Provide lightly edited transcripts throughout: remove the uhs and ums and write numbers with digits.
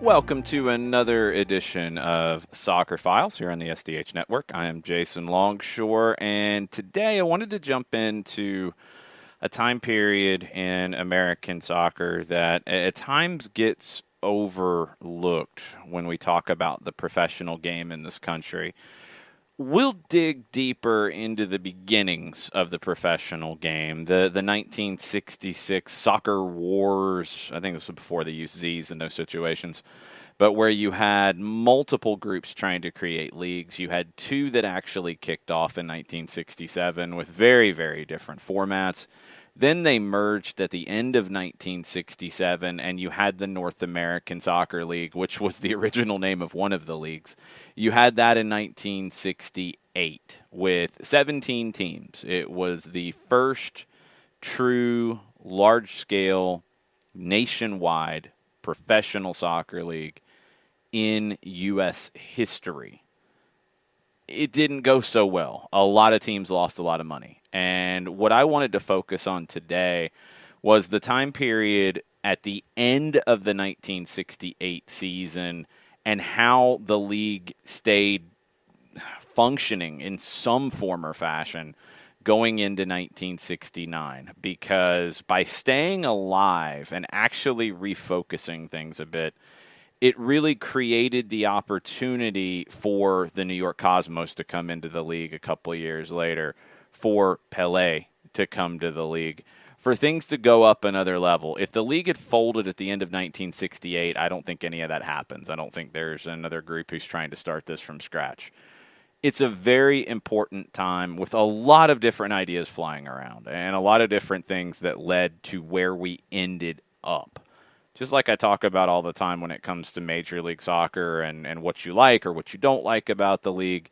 Welcome to another edition of Soccer Files here on the SDH Network. I am Jason Longshore, and today I wanted to jump into a time period in American soccer that at times gets overlooked when we talk about the professional game in this country. We'll dig deeper into the beginnings of the professional game, the 1966 soccer wars. I think this was before they used Z's in those situations, but where you had multiple groups trying to create leagues. You had two that actually kicked off in 1967 with very, very different formats. Then they merged at the end of 1967, and you had the North American Soccer League, which was the original name of one of the leagues. You had that in 1968 with 17 teams. It was the first true, large-scale, nationwide professional soccer league in U.S. history. It didn't go so well. A lot of teams lost a lot of money. And what I wanted to focus on today was the time period at the end of the 1968 season and how the league stayed functioning in some form or fashion going into 1969. Because by staying alive and actually refocusing things a bit, it really created the opportunity for the New York Cosmos to come into the league a couple of years later, for Pelé to come to the league, for things to go up another level. If the league had folded at the end of 1968, I don't think any of that happens. I don't think there's another group who's trying to start this from scratch. It's a very important time with a lot of different ideas flying around and a lot of different things that led to where we ended up. Just like I talk about all the time when it comes to Major League Soccer and what you like or what you don't like about the league,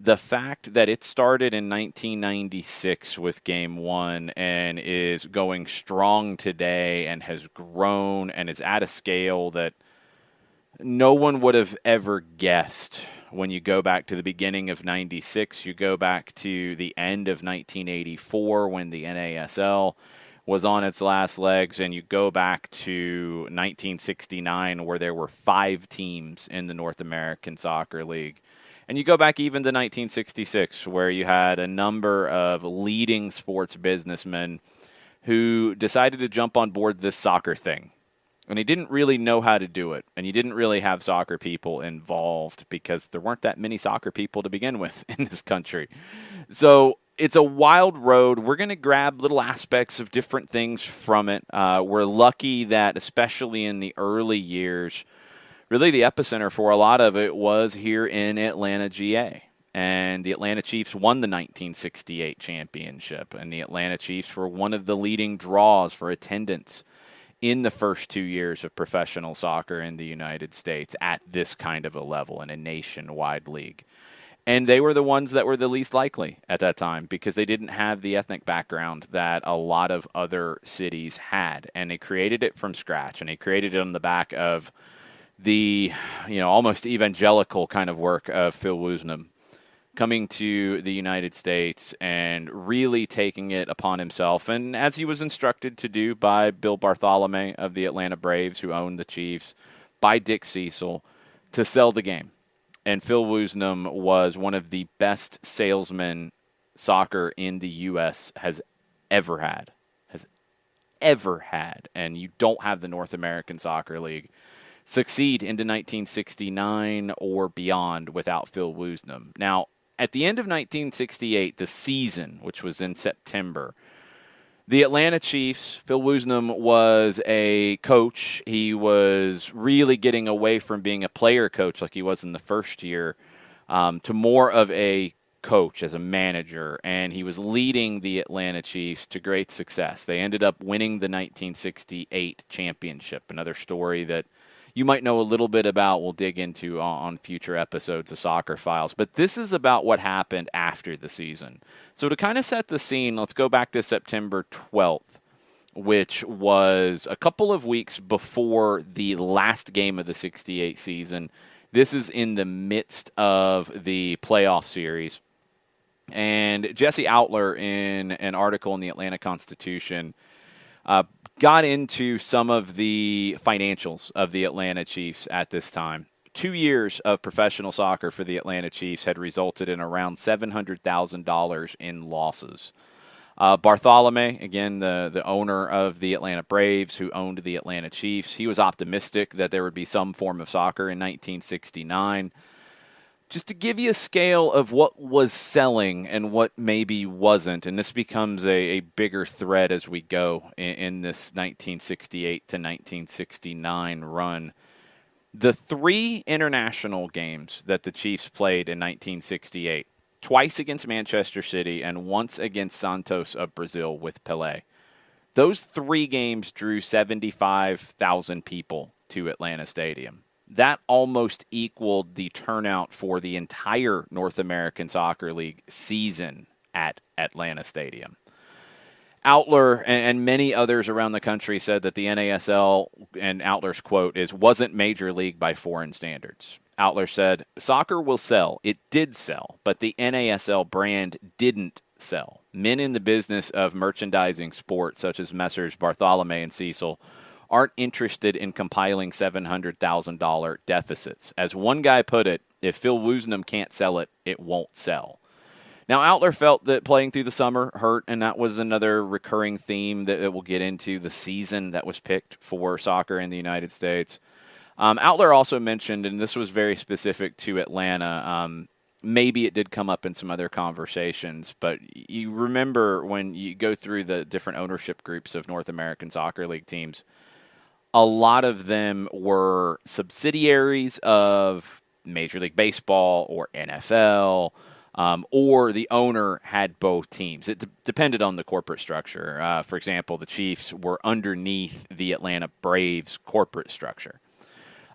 the fact that it started in 1996 with Game 1 and is going strong today and has grown and is at a scale that no one would have ever guessed. When you go back to the beginning of 96, you go back to the end of 1984 when the NASL was on its last legs, and you go back to 1969 where there were 5 teams in the North American Soccer League. And you go back even to 1966 where you had a number of leading sports businessmen who decided to jump on board this soccer thing. And he didn't really know how to do it, and he didn't really have soccer people involved because there weren't that many soccer people to begin with in this country. So it's a wild road. We're going to grab little aspects of different things from it. We're lucky that, especially in the early years, really the epicenter for a lot of it was here in Atlanta, GA. And the Atlanta Chiefs won the 1968 championship, and the Atlanta Chiefs were one of the leading draws for attendance in the first 2 years of professional soccer in the United States at this kind of a level in a nationwide league. And they were the ones that were the least likely at that time because they didn't have the ethnic background that a lot of other cities had. And they created it from scratch, and they created it on the back of the, almost evangelical kind of work of Phil Woosnam coming to the United States and really taking it upon himself, and as he was instructed to do by Bill Bartholomé of the Atlanta Braves, who owned the Chiefs, by Dick Cecil, to sell the game. And Phil Woosnam was one of the best salesmen soccer in the U.S. has ever had. And you don't have the North American Soccer League succeed into 1969 or beyond without Phil Woosnam. Now, at the end of 1968, the season, which was in September, the Atlanta Chiefs, Phil Woosnam was a coach. He was really getting away from being a player coach like he was in the first year to more of a coach as a manager, and he was leading the Atlanta Chiefs to great success. They ended up winning the 1968 championship, another story that you might know a little bit about. We'll dig into on future episodes of Soccer Files. But this is about what happened after the season. So to kind of set the scene, let's go back to September 12th, which was a couple of weeks before the last game of the 68 season. This is in the midst of the playoff series. And Jesse Outler, in an article in the Atlanta Constitution, got into some of the financials of the Atlanta Chiefs at this time. 2 years of professional soccer for the Atlanta Chiefs had resulted in around $700,000 in losses. Bartholomew, again, the owner of the Atlanta Braves, who owned the Atlanta Chiefs, he was optimistic that there would be some form of soccer in 1969. Just to give you a scale of what was selling and what maybe wasn't, and this becomes a bigger thread as we go in this 1968 to 1969 run. The 3 international games that the Chiefs played in 1968, twice against Manchester City and once against Santos of Brazil with Pelé, those 3 games drew 75,000 people to Atlanta Stadium. That almost equaled the turnout for the entire North American Soccer League season at Atlanta Stadium. Outler and many others around the country said that the NASL, and Outler's quote is, wasn't major league by foreign standards. Outler said, soccer will sell. It did sell, but the NASL brand didn't sell. Men in the business of merchandising sports, such as Messrs. Bartholomew and Cecil, aren't interested in compiling $700,000 deficits. As one guy put it, if Phil Woosnam can't sell it, it won't sell. Now, Outler felt that playing through the summer hurt, and that was another recurring theme that we'll get into, the season that was picked for soccer in the United States. Outler also mentioned, and this was very specific to Atlanta, maybe it did come up in some other conversations, but you remember when you go through the different ownership groups of North American Soccer League teams, a lot of them were subsidiaries of Major League Baseball or NFL, or the owner had both teams. It depended on the corporate structure. For example, the Chiefs were underneath the Atlanta Braves corporate structure.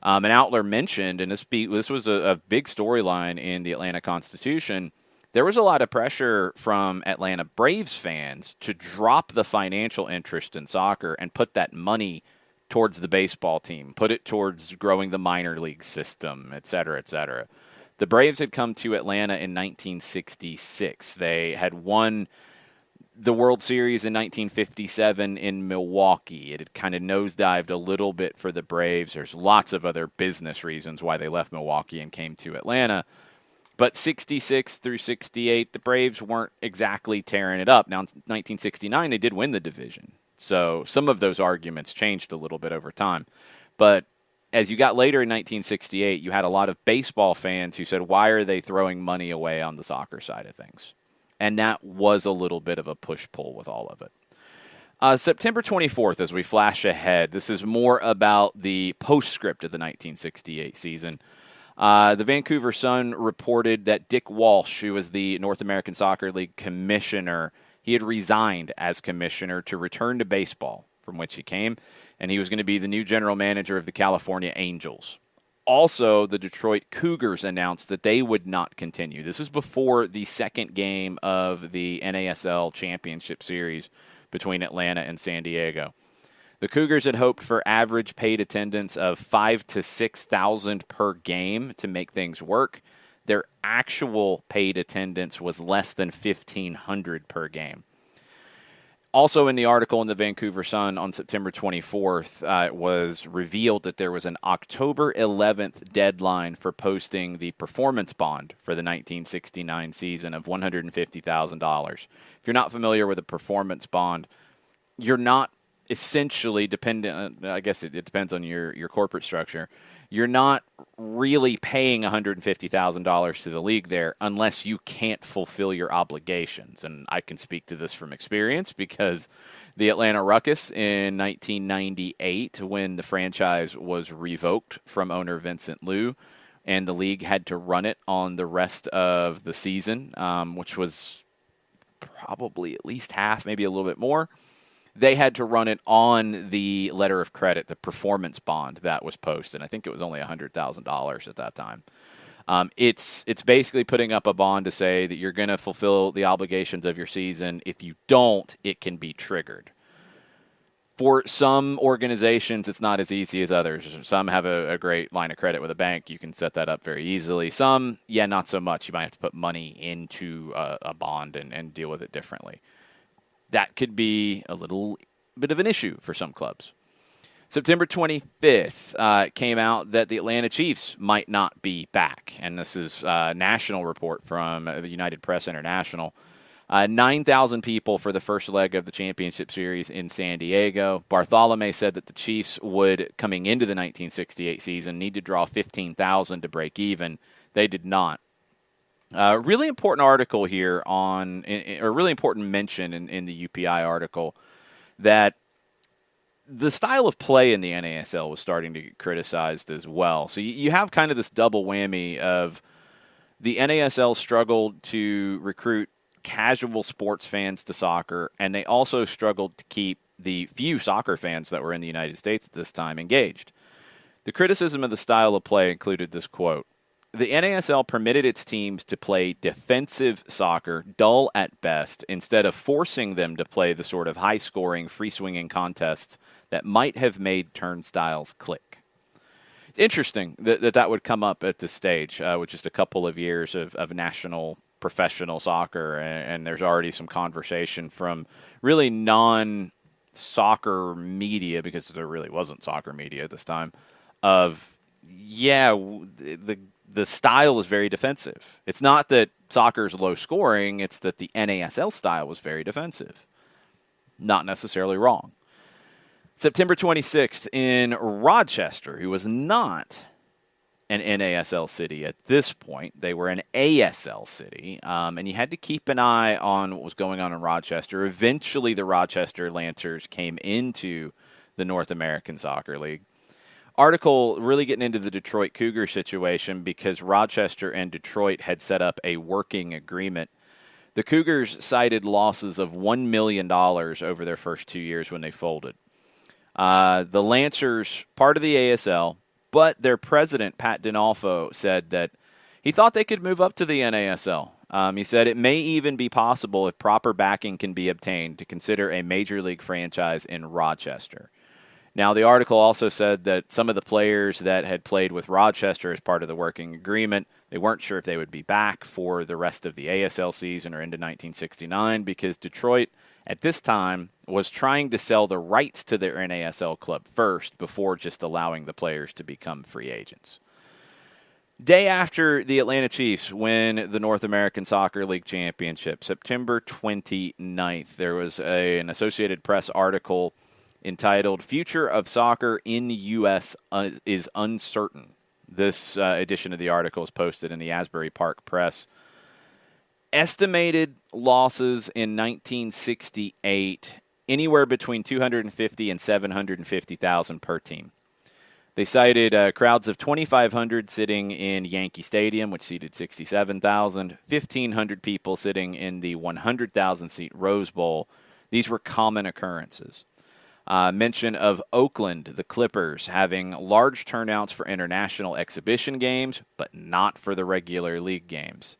And Outler mentioned, and this was a big storyline in the Atlanta Constitution, there was a lot of pressure from Atlanta Braves fans to drop the financial interest in soccer and put that money towards the baseball team, put it towards growing the minor league system, et cetera, et cetera. The Braves had come to Atlanta in 1966. They had won the World Series in 1957 in Milwaukee. It had kind of nosedived a little bit for the Braves. There's lots of other business reasons why they left Milwaukee and came to Atlanta. But 66 through 68, the Braves weren't exactly tearing it up. Now, in 1969, they did win the division. So some of those arguments changed a little bit over time. But as you got later in 1968, you had a lot of baseball fans who said, why are they throwing money away on the soccer side of things? And that was a little bit of a push-pull with all of it. September 24th, as we flash ahead, this is more about the postscript of the 1968 season. The Vancouver Sun reported that Dick Walsh, who was the North American Soccer League commissioner, he had resigned as commissioner to return to baseball, from which he came, and he was going to be the new general manager of the California Angels. Also, the Detroit Cougars announced that they would not continue. This is before the second game of the NASL Championship Series between Atlanta and San Diego. The Cougars had hoped for average paid attendance of 5,000 to 6,000 per game to make things work. Their actual paid attendance was less than 1,500 per game. Also in the article in the Vancouver Sun on September 24th, it was revealed that there was an October 11th deadline for posting the performance bond for the 1969 season of $150,000. If you're not familiar with a performance bond, you're not essentially dependent, I guess it depends on your corporate structure, you're not really paying $150,000 to the league there unless you can't fulfill your obligations. And I can speak to this from experience because the Atlanta Ruckus in 1998, when the franchise was revoked from owner Vincent Liu, and the league had to run it on the rest of the season, which was probably at least half, maybe a little bit more. They had to run it on the letter of credit, the performance bond that was posted. I think it was only $100,000 at that time. It's basically putting up a bond to say that you're going to fulfill the obligations of your season. If you don't, it can be triggered. For some organizations, it's not as easy as others. Some have a great line of credit with a bank. You can set that up very easily. Some, not so much. You might have to put money into a bond and deal with it differently. That could be a little bit of an issue for some clubs. September 25th came out that the Atlanta Chiefs might not be back, and this is a national report from the United Press International. 9,000 people for the first leg of the championship series in San Diego. Bartholomew said that the Chiefs would, coming into the 1968 season, need to draw 15,000 to break even. They did not. Really important article here or really important mention in the UPI article that the style of play in the NASL was starting to get criticized as well. So you have kind of this double whammy of the NASL struggled to recruit casual sports fans to soccer, and they also struggled to keep the few soccer fans that were in the United States at this time engaged. The criticism of the style of play included this quote: "The NASL permitted its teams to play defensive soccer, dull at best, instead of forcing them to play the sort of high-scoring, free-swinging contests that might have made turnstiles click." It's interesting that would come up at this stage with just a couple of years of national professional soccer, and there's already some conversation from really non-soccer media, because there really wasn't soccer media at this time, of, the style is very defensive. It's not that soccer is low scoring, it's that the NASL style was very defensive. Not necessarily wrong. September 26th in Rochester, who was not an NASL city at this point. They were an ASL city, and you had to keep an eye on what was going on in Rochester. Eventually, the Rochester Lancers came into the North American Soccer League. Article really getting into the Detroit Cougar situation because Rochester and Detroit had set up a working agreement. The Cougars cited losses of $1 million over their first 2 years when they folded. The Lancers, part of the ASL, but their president, Pat Dinolfo, said that he thought they could move up to the NASL. He said it may even be possible, if proper backing can be obtained, to consider a major league franchise in Rochester. Now, the article also said that some of the players that had played with Rochester as part of the working agreement, they weren't sure if they would be back for the rest of the ASL season or into 1969 because Detroit, at this time, was trying to sell the rights to their NASL club first before just allowing the players to become free agents. Day after the Atlanta Chiefs win the North American Soccer League Championship, September 29th, there was an Associated Press article entitled "Future of Soccer in U.S. is Uncertain." This edition of the article is posted in the Asbury Park Press. Estimated losses in 1968, anywhere between 250 and 750,000 per team. They cited crowds of 2,500 sitting in Yankee Stadium, which seated 67,000, 1,500 people sitting in the 100,000-seat Rose Bowl. These were common occurrences. Mention of Oakland, the Clippers, having large turnouts for international exhibition games, but not for the regular league games.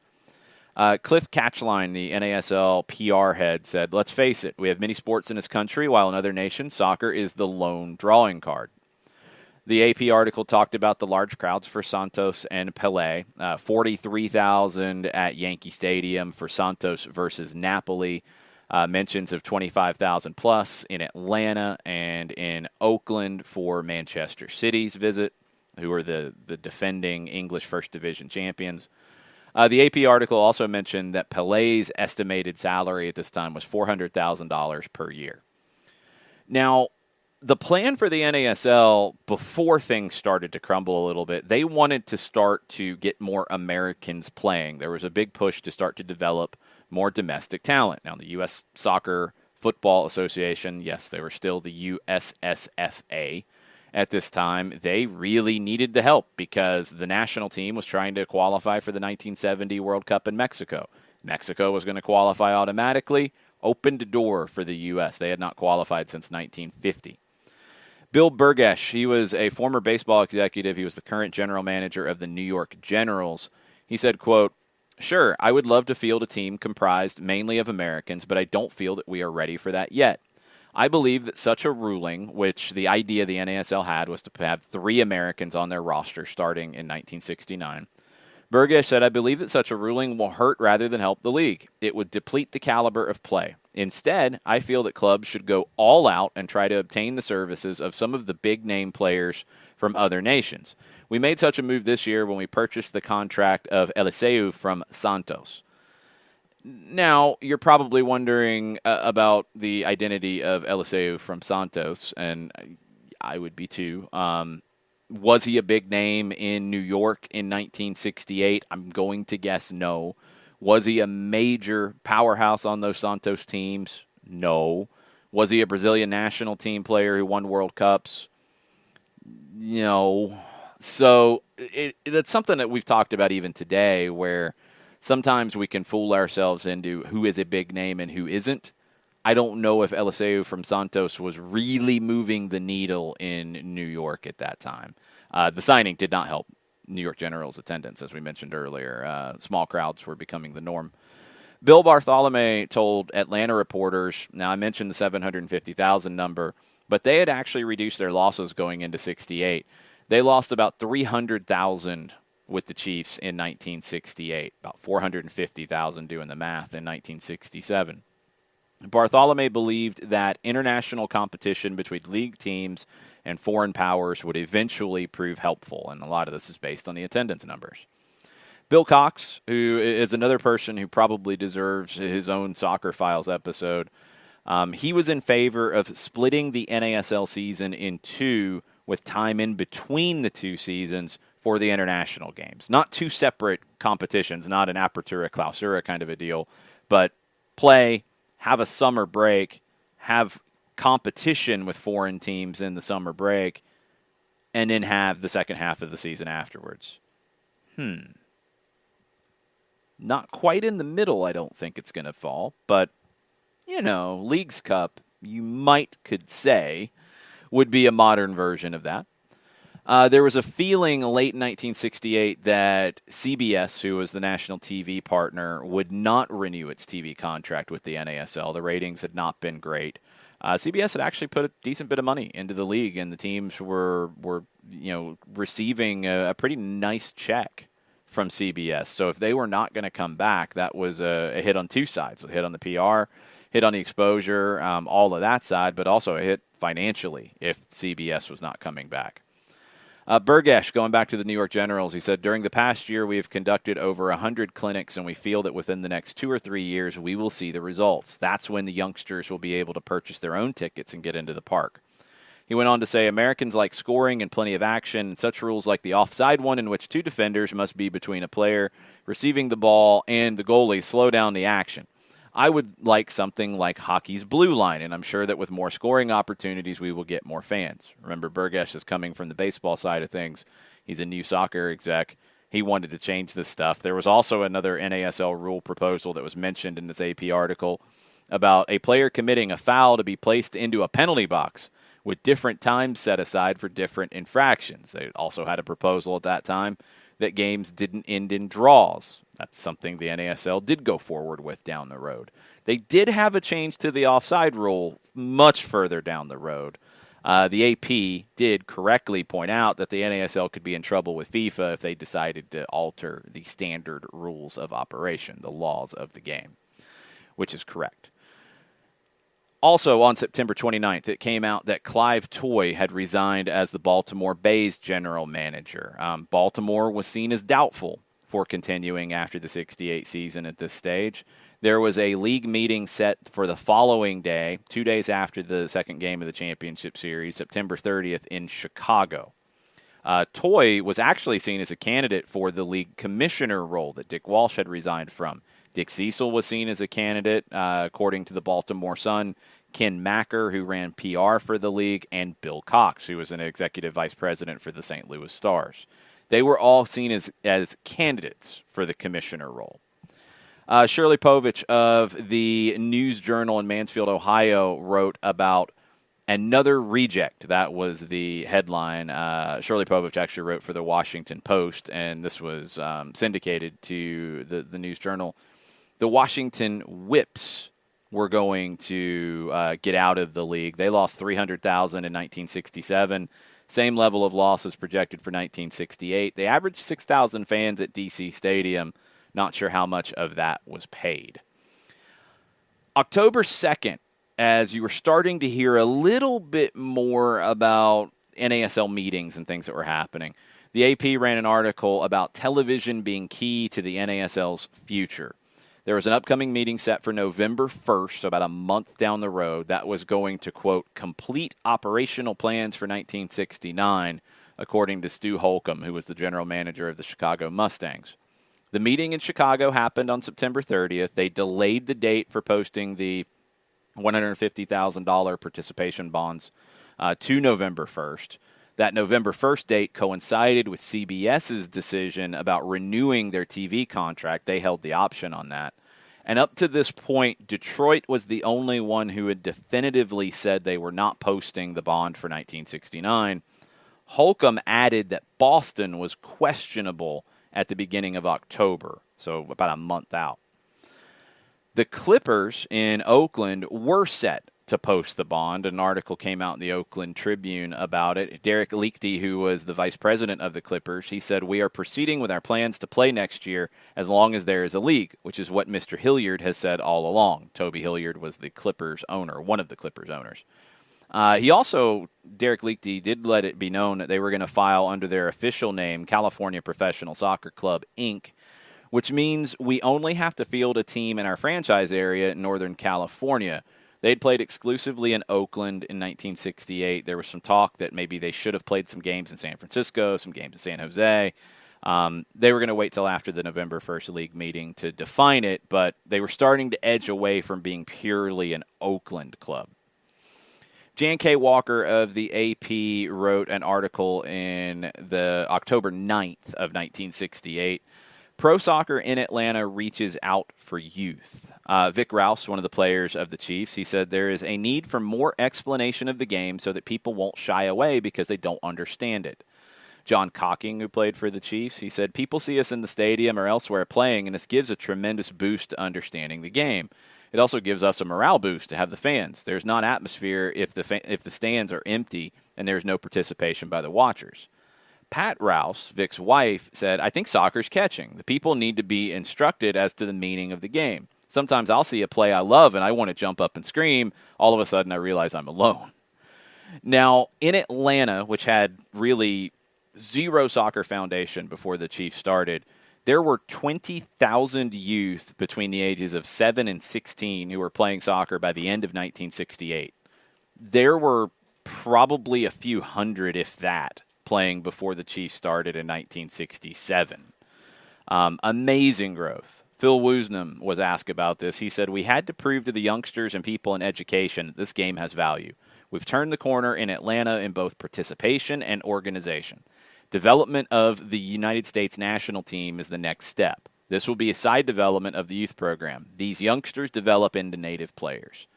Cliff Catchline, the NASL PR head, said, "Let's face it, we have many sports in this country, while in other nations, soccer is the lone drawing card." The AP article talked about the large crowds for Santos and Pelé, 43,000 at Yankee Stadium for Santos versus Napoli, mentions of 25,000 plus in Atlanta and in Oakland for Manchester City's visit, who are the defending English First Division champions. The AP article also mentioned that Pelé's estimated salary at this time was $400,000 per year. Now, the plan for the NASL, before things started to crumble a little bit, they wanted to start to get more Americans playing. There was a big push to start to develop more domestic talent. Now, the U.S. Soccer Football Association, yes, they were still the USSFA at this time. They really needed the help because the national team was trying to qualify for the 1970 World Cup in Mexico. Mexico was going to qualify automatically, opened a door for the U.S. They had not qualified since 1950. Bill Burgesh, he was a former baseball executive. He was the current general manager of the New York Generals. He said, quote, "Sure, I would love to field a team comprised mainly of Americans, but I don't feel that we are ready for that yet. I believe that such a ruling, which the idea the NASL had was to have 3 Americans on their roster starting in 1969, Burgess said, I believe that such a ruling will hurt rather than help the league. It would deplete the caliber of play. Instead, I feel that clubs should go all out and try to obtain the services of some of the big-name players from other nations. We made such a move this year when we purchased the contract of Eliseu from Santos. Now, you're probably wondering about the identity of Eliseu from Santos, and I would be too. Was he a big name in New York in 1968? I'm going to guess no. Was he a major powerhouse on those Santos teams? No. Was he a Brazilian national team player who won World Cups? No. So that's something that we've talked about even today, where sometimes we can fool ourselves into who is a big name and who isn't. I don't know if Eliseu from Santos was really moving the needle in New York at that time. The signing did not help New York General's attendance, as we mentioned earlier. Small crowds were becoming the norm. Bill Bartholomew told Atlanta reporters, now I mentioned the 750,000 number, but they had actually reduced their losses going into 68. They lost about 300,000 with the Chiefs in 1968, about 450,000 doing the math in 1967. Bartholomew believed that international competition between league teams and foreign powers would eventually prove helpful, and a lot of this is based on the attendance numbers. Bill Cox, who is another person who probably deserves his own Soccer Files episode, he was in favor of splitting the NASL season in two with time in between the two seasons for the international games. Not two separate competitions, not an apertura clausura kind of a deal, but play, have a summer break, have competition with foreign teams in the summer break, and then have the second half of the season afterwards. Not quite in the middle, I don't think it's going to fall, but, Leagues Cup, you could say, would be a modern version of that. There was a feeling late in 1968 that CBS, who was the national TV partner, would not renew its TV contract with the NASL. The ratings had not been great. CBS had actually put a decent bit of money into the league, and the teams were receiving a pretty nice check from CBS. So if they were not going to come back, that was a hit on two sides. A hit on the PR, hit on the exposure, all of that side, but also a hit financially if CBS was not coming back. Burgesh, going back to the New York Generals, he said, during the past year, we have conducted over 100 clinics, and we feel that within the next 2 or 3 years, we will see the results. That's when the youngsters will be able to purchase their own tickets and get into the park. He went on to say, Americans like scoring and plenty of action, and such rules like the offside one in which two defenders must be between a player receiving the ball and the goalie slow down the action. I would like something like hockey's blue line, and I'm sure that with more scoring opportunities, we will get more fans. Remember, Burgesh is coming from the baseball side of things. He's a new soccer exec. He wanted to change this stuff. There was also another NASL rule proposal that was mentioned in this AP article about a player committing a foul to be placed into a penalty box with different times set aside for different infractions. They also had a proposal at that time that games didn't end in draws. That's something the NASL did go forward with down the road. They did have a change to the offside rule much further down the road. The AP did correctly point out that the NASL could be in trouble with FIFA if they decided to alter the standard rules of operation, the laws of the game, which is correct. Also, on September 29th, it came out that Clive Toye had resigned as the Baltimore Bay's general manager. Baltimore was seen as doubtful for continuing after the 68 season at this stage. There was a league meeting set for the following day, 2 days after the second game of the championship series, September 30th in Chicago. Toye was actually seen as a candidate for the league commissioner role that Dick Walsh had resigned from. Dick Cecil was seen as a candidate, according to the Baltimore Sun, Ken Macker, who ran PR for the league, and Bill Cox, who was an executive vice president for the St. Louis Stars. They were all seen as candidates for the commissioner role. Shirley Povich of the News Journal in Mansfield, Ohio, wrote about another reject. That was the headline. Shirley Povich actually wrote for the Washington Post, and this was syndicated to the News Journal. The Washington Whips were going to get out of the league. They lost $300,000 in 1967. Same level of losses projected for 1968. They averaged 6,000 fans at D.C. Stadium. Not sure how much of that was paid. October 2nd, as you were starting to hear a little bit more about NASL meetings and things that were happening, the AP ran an article about television being key to the NASL's future. There was an upcoming meeting set for November 1st, so about a month down the road, that was going to, quote, complete operational plans for 1969, according to Stu Holcomb, who was the general manager of the Chicago Mustangs. The meeting in Chicago happened on September 30th. They delayed the date for posting the $150,000 participation bonds to November 1st. That November 1st date coincided with CBS's decision about renewing their TV contract. They held the option on that. And up to this point, Detroit was the only one who had definitively said they were not posting the bond for 1969. Holcomb added that Boston was questionable at the beginning of October, so about a month out. The Clippers in Oakland were set to post the bond. An article came out in the Oakland Tribune about it. Derek Liechty, who was the vice president of the Clippers, he said, "We are proceeding with our plans to play next year as long as there is a league," which is what Mr. Hilliard has said all along. Toby Hilliard was the Clippers owner, one of the Clippers owners. He also, Derek Liechty, did let it be known that they were going to file under their official name, California Professional Soccer Club, Inc., which means we only have to field a team in our franchise area in Northern California. They'd played exclusively in Oakland in 1968. There was some talk that maybe they should have played some games in San Francisco, some games in San Jose. They were going to wait till after the November 1st league meeting to define it, but they were starting to edge away from being purely an Oakland club. Jan K. Walker of the AP wrote an article in the October 9th of 1968. Pro soccer in Atlanta reaches out for youth. Vic Rouse, one of the players of the Chiefs, he said there is a need for more explanation of the game so that people won't shy away because they don't understand it. John Cocking, who played for the Chiefs, he said, "People see us in the stadium or elsewhere playing, and this gives a tremendous boost to understanding the game. It also gives us a morale boost to have the fans. There's not atmosphere if the stands are empty and there's no participation by the watchers." Pat Rouse, Vic's wife, said, "I think soccer's catching. The people need to be instructed as to the meaning of the game. Sometimes I'll see a play I love and I want to jump up and scream. All of a sudden I realize I'm alone." Now, in Atlanta, which had really zero soccer foundation before the Chiefs started, there were 20,000 youth between the ages of 7 and 16 who were playing soccer by the end of 1968. There were probably a few hundred, if that, playing before the Chiefs started in 1967. Amazing growth. Phil Woosnam was asked about this. He said, "We had to prove to the youngsters and people in education that this game has value. We've turned the corner in Atlanta in both participation and organization. Development of the United States national team is the next step. This will be a side development of the youth program. These youngsters develop into native players."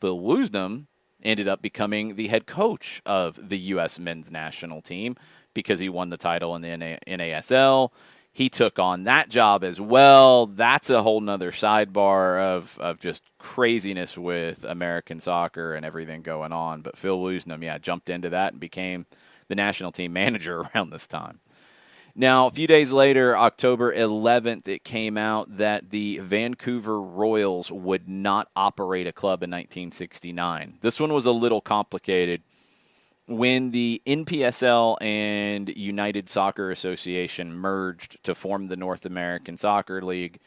Phil Woosnam ended up becoming the head coach of the U.S. men's national team because he won the title in the NASL. He took on that job as well. That's a whole nother sidebar of just craziness with American soccer and everything going on. But Phil Woosnam, jumped into that and became the national team manager around this time. Now, a few days later, October 11th, it came out that the Vancouver Royals would not operate a club in 1969. This one was a little complicated. When the NPSL and United Soccer Association merged to form the North American Soccer League,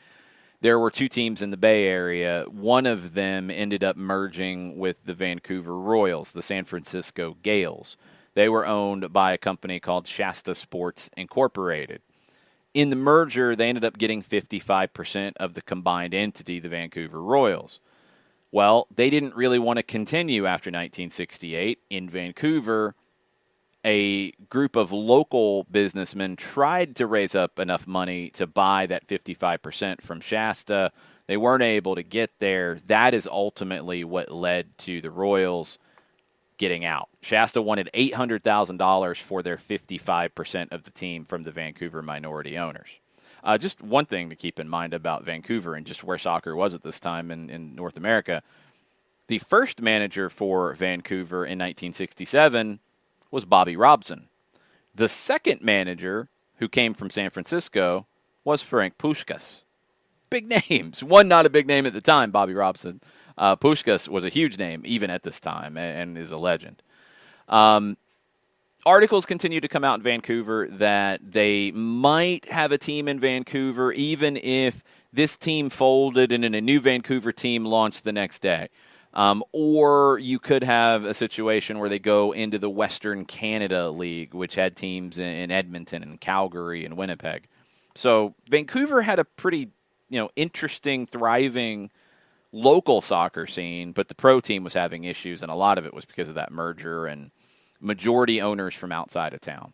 there were two teams in the Bay Area. One of them ended up merging with the Vancouver Royals, the San Francisco Gales. They were owned by a company called Shasta Sports Incorporated. In the merger, they ended up getting 55% of the combined entity, the Vancouver Royals. Well, they didn't really want to continue after 1968. In Vancouver, a group of local businessmen tried to raise up enough money to buy that 55% from Shasta. They weren't able to get there. That is ultimately what led to the Royals getting out. Shasta wanted $800,000 for their 55% of the team from the Vancouver minority owners. Just one thing to keep in mind about Vancouver and just where soccer was at this time in North America. The first manager for Vancouver in 1967 was Bobby Robson. The second manager, who came from San Francisco, was Frank Puskás. Big names. One not a big name at the time, Bobby Robson. Puskás was a huge name even at this time and is a legend. Articles continue to come out in Vancouver that they might have a team in Vancouver even if this team folded and then a new Vancouver team launched the next day. Or you could have a situation where they go into the Western Canada League, which had teams in Edmonton and Calgary and Winnipeg. So Vancouver had a pretty, interesting, thriving local soccer scene, but the pro team was having issues, and a lot of it was because of that merger and majority owners from outside of town.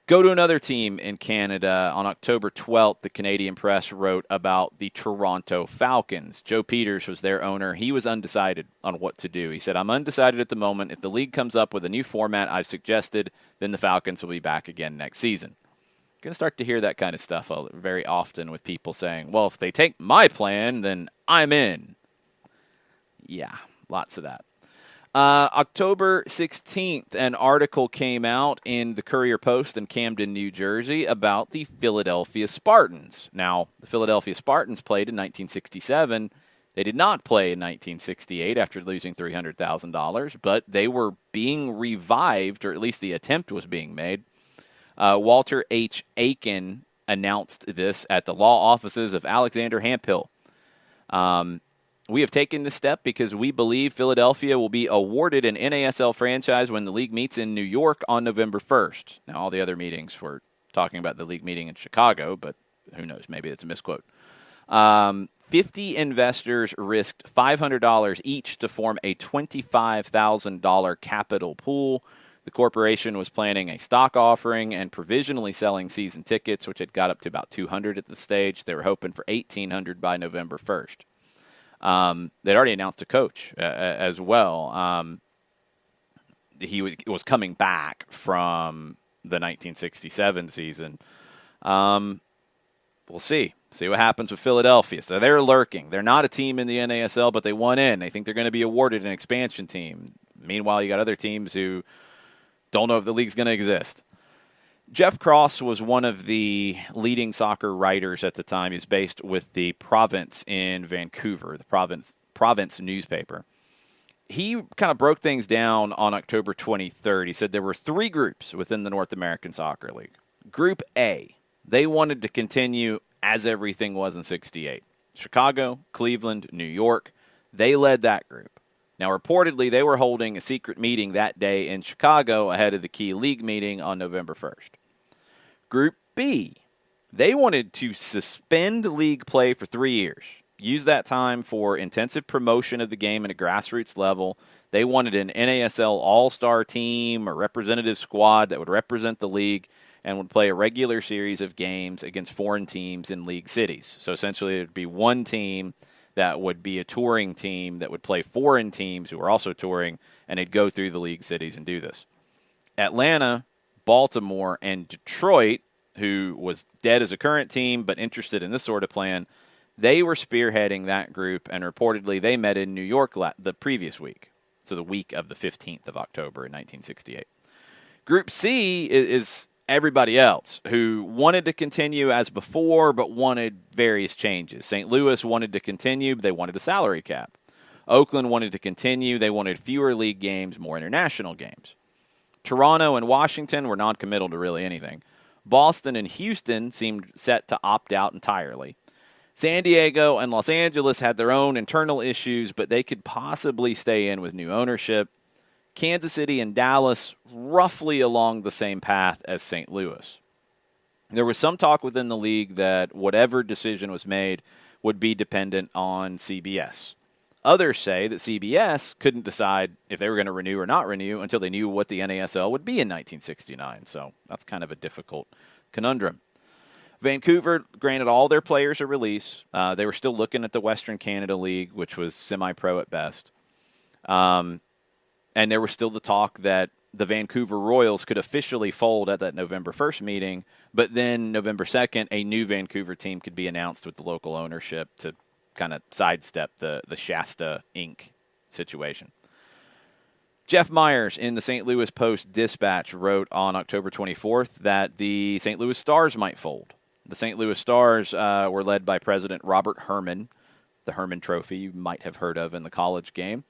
Go to another team in Canada. On October 12th, the Canadian Press wrote about the Toronto Falcons. Joe Peters was their owner. He was undecided on what to do. He said, "I'm undecided at the moment. If the league comes up with a new format I've suggested, then the Falcons will be back again next season." You're going to start to hear that kind of stuff very often with people saying, well, if they take my plan, then I'm in. Yeah, lots of that. October 16th, an article came out in the Courier-Post in Camden, New Jersey, about the Philadelphia Spartans. Now, the Philadelphia Spartans played in 1967. They did not play in 1968 after losing $300,000, but they were being revived, or at least the attempt was being made. Walter H. Aiken announced this at the law offices of Alexander Hampill. We have taken this step because we believe Philadelphia will be awarded an NASL franchise when the league meets in New York on November 1st. Now, all the other meetings were talking about the league meeting in Chicago, but who knows? Maybe it's a misquote. 50 investors risked $500 each to form a $25,000 capital pool. The corporation was planning a stock offering and provisionally selling season tickets, which had got up to about 200 at the stage. They were hoping for 1,800 by November 1st. They'd already announced a coach as well. He was coming back from the 1967 season. We'll see. See what happens with Philadelphia. So they're lurking. They're not a team in the NASL, but they won in. They think they're going to be awarded an expansion team. Meanwhile, you got other teams who don't know if the league's going to exist. Jeff Cross was one of the leading soccer writers at the time. He's based with the Province in Vancouver, the Province newspaper. He kind of broke things down on October 23rd. He said there were three groups within the North American Soccer League. Group A, they wanted to continue as everything was in 68. Chicago, Cleveland, New York, they led that group. Now, reportedly, they were holding a secret meeting that day in Chicago ahead of the key league meeting on November 1st. Group B, they wanted to suspend league play for 3 years, use that time for intensive promotion of the game at a grassroots level. They wanted an NASL all-star team or representative squad that would represent the league and would play a regular series of games against foreign teams in league cities. So essentially, it would be one team that would be a touring team that would play foreign teams who were also touring, and they'd go through the league cities and do this. Atlanta, Baltimore, and Detroit, who was dead as a current team but interested in this sort of plan, they were spearheading that group, and reportedly they met in New York the previous week, so the week of the 15th of October in 1968. Group C is everybody else who wanted to continue as before but wanted various changes. St. Louis wanted to continue, but they wanted a salary cap. Oakland wanted to continue. They wanted fewer league games, more international games. Toronto and Washington were non-committal to really anything. Boston and Houston seemed set to opt out entirely. San Diego and Los Angeles had their own internal issues, but they could possibly stay in with new ownership. Kansas City and Dallas roughly along the same path as St. Louis. There was some talk within the league that whatever decision was made would be dependent on CBS. Others say that CBS couldn't decide if they were going to renew or not renew until they knew what the NASL would be in 1969. So that's kind of a difficult conundrum. Vancouver granted all their players a release. They were still looking at the Western Canada League, which was semi-pro at best. And there was still the talk that the Vancouver Royals could officially fold at that November 1st meeting, but then November 2nd, a new Vancouver team could be announced with the local ownership to kind of sidestep the Shasta Inc. situation. Jeff Myers in the St. Louis Post-Dispatch wrote on October 24th that the St. Louis Stars might fold. The St. Louis Stars were led by President Robert Herman, the Herman Trophy you might have heard of in the college game,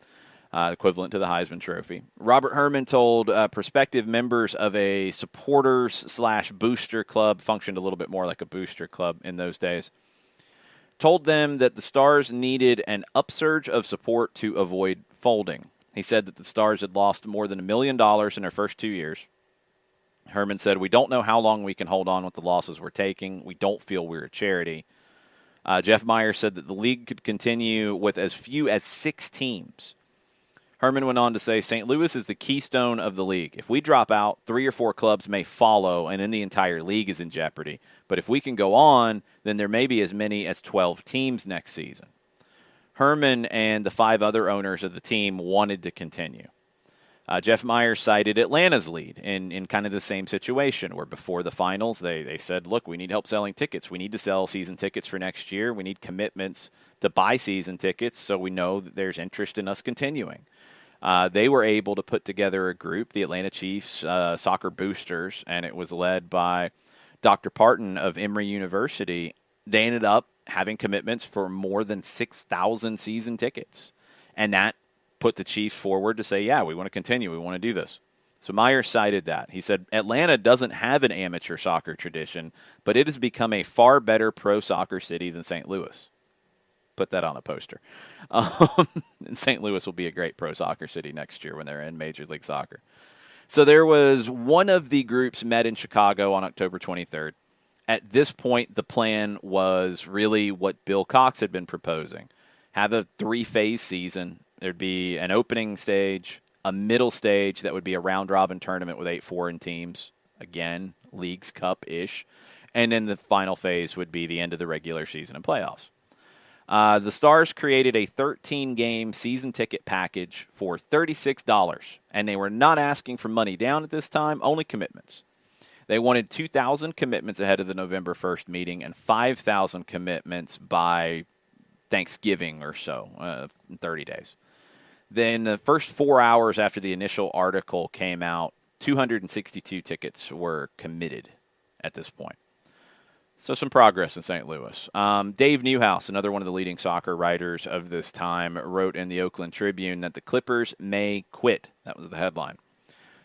equivalent to the Heisman Trophy. Robert Herman told prospective members of a supporters/booster club, functioned a little bit more like a booster club in those days, told them that the Stars needed an upsurge of support to avoid folding. He said that the Stars had lost more than $1 million in their first 2 years. Herman said, "We don't know how long we can hold on with the losses we're taking. We don't feel we're a charity." Jeff Myers said that the league could continue with as few as 6 teams. Herman went on to say, "St. Louis is the keystone of the league. If we drop out, 3 or 4 clubs may follow, and then the entire league is in jeopardy. But if we can go on, then there may be as many as 12 teams next season." Herman and the 5 other owners of the team wanted to continue. Jeff Myers cited Atlanta's lead in kind of the same situation, where before the finals they said, look, we need help selling tickets. We need to sell season tickets for next year. We need commitments to buy season tickets so we know that there's interest in us continuing. They were able to put together a group, the Atlanta Chiefs Soccer Boosters, and it was led by Dr. Parton of Emory University. They ended up having commitments for more than 6,000 season tickets. And that put the Chiefs forward to say, yeah, we want to continue. We want to do this. So Myers cited that. He said, Atlanta doesn't have an amateur soccer tradition, but it has become a far better pro soccer city than St. Louis. Put that on a poster. And St. Louis will be a great pro soccer city next year when they're in Major League Soccer. So there was one of the groups met in Chicago on October 23rd. At this point, the plan was really what Bill Cox had been proposing. Have a 3-phase season. There'd be an opening stage, a middle stage that would be a round-robin tournament with 8 foreign teams. Again, Leagues Cup-ish. And then the final phase would be the end of the regular season and playoffs. The Stars created a 13-game season ticket package for $36, and they were not asking for money down at this time, only commitments. They wanted 2,000 commitments ahead of the November 1st meeting and 5,000 commitments by Thanksgiving or so, in 30 days. Then the first 4 hours after the initial article came out, 262 tickets were committed at this point. So some progress in St. Louis. Dave Newhouse, another one of the leading soccer writers of this time, wrote in the Oakland Tribune that the Clippers may quit. That was the headline.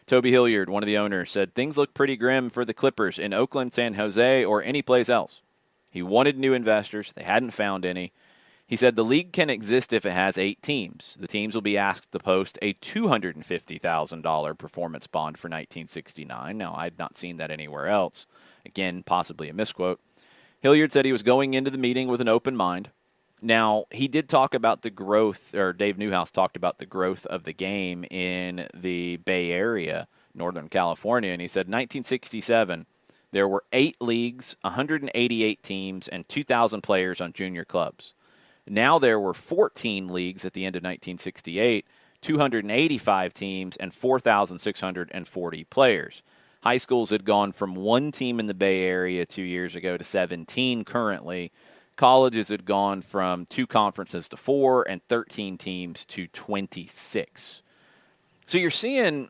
Toby Hilliard, one of the owners, said things look pretty grim for the Clippers in Oakland, San Jose, or any place else. He wanted new investors. They hadn't found any. He said the league can exist if it has 8 teams. The teams will be asked to post a $250,000 performance bond for 1969. Now, I had not seen that anywhere else. Again, possibly a misquote. Hilliard said he was going into the meeting with an open mind. Now, he did talk about the growth, or Dave Newhouse talked about the growth of the game in the Bay Area, Northern California, and he said 1967, there were 8 leagues, 188 teams, and 2,000 players on junior clubs. Now there were 14 leagues at the end of 1968, 285 teams, and 4,640 players. High schools had gone from 1 team in the Bay Area 2 years ago to 17 currently. Colleges had gone from 2 conferences to 4 and 13 teams to 26. So you're seeing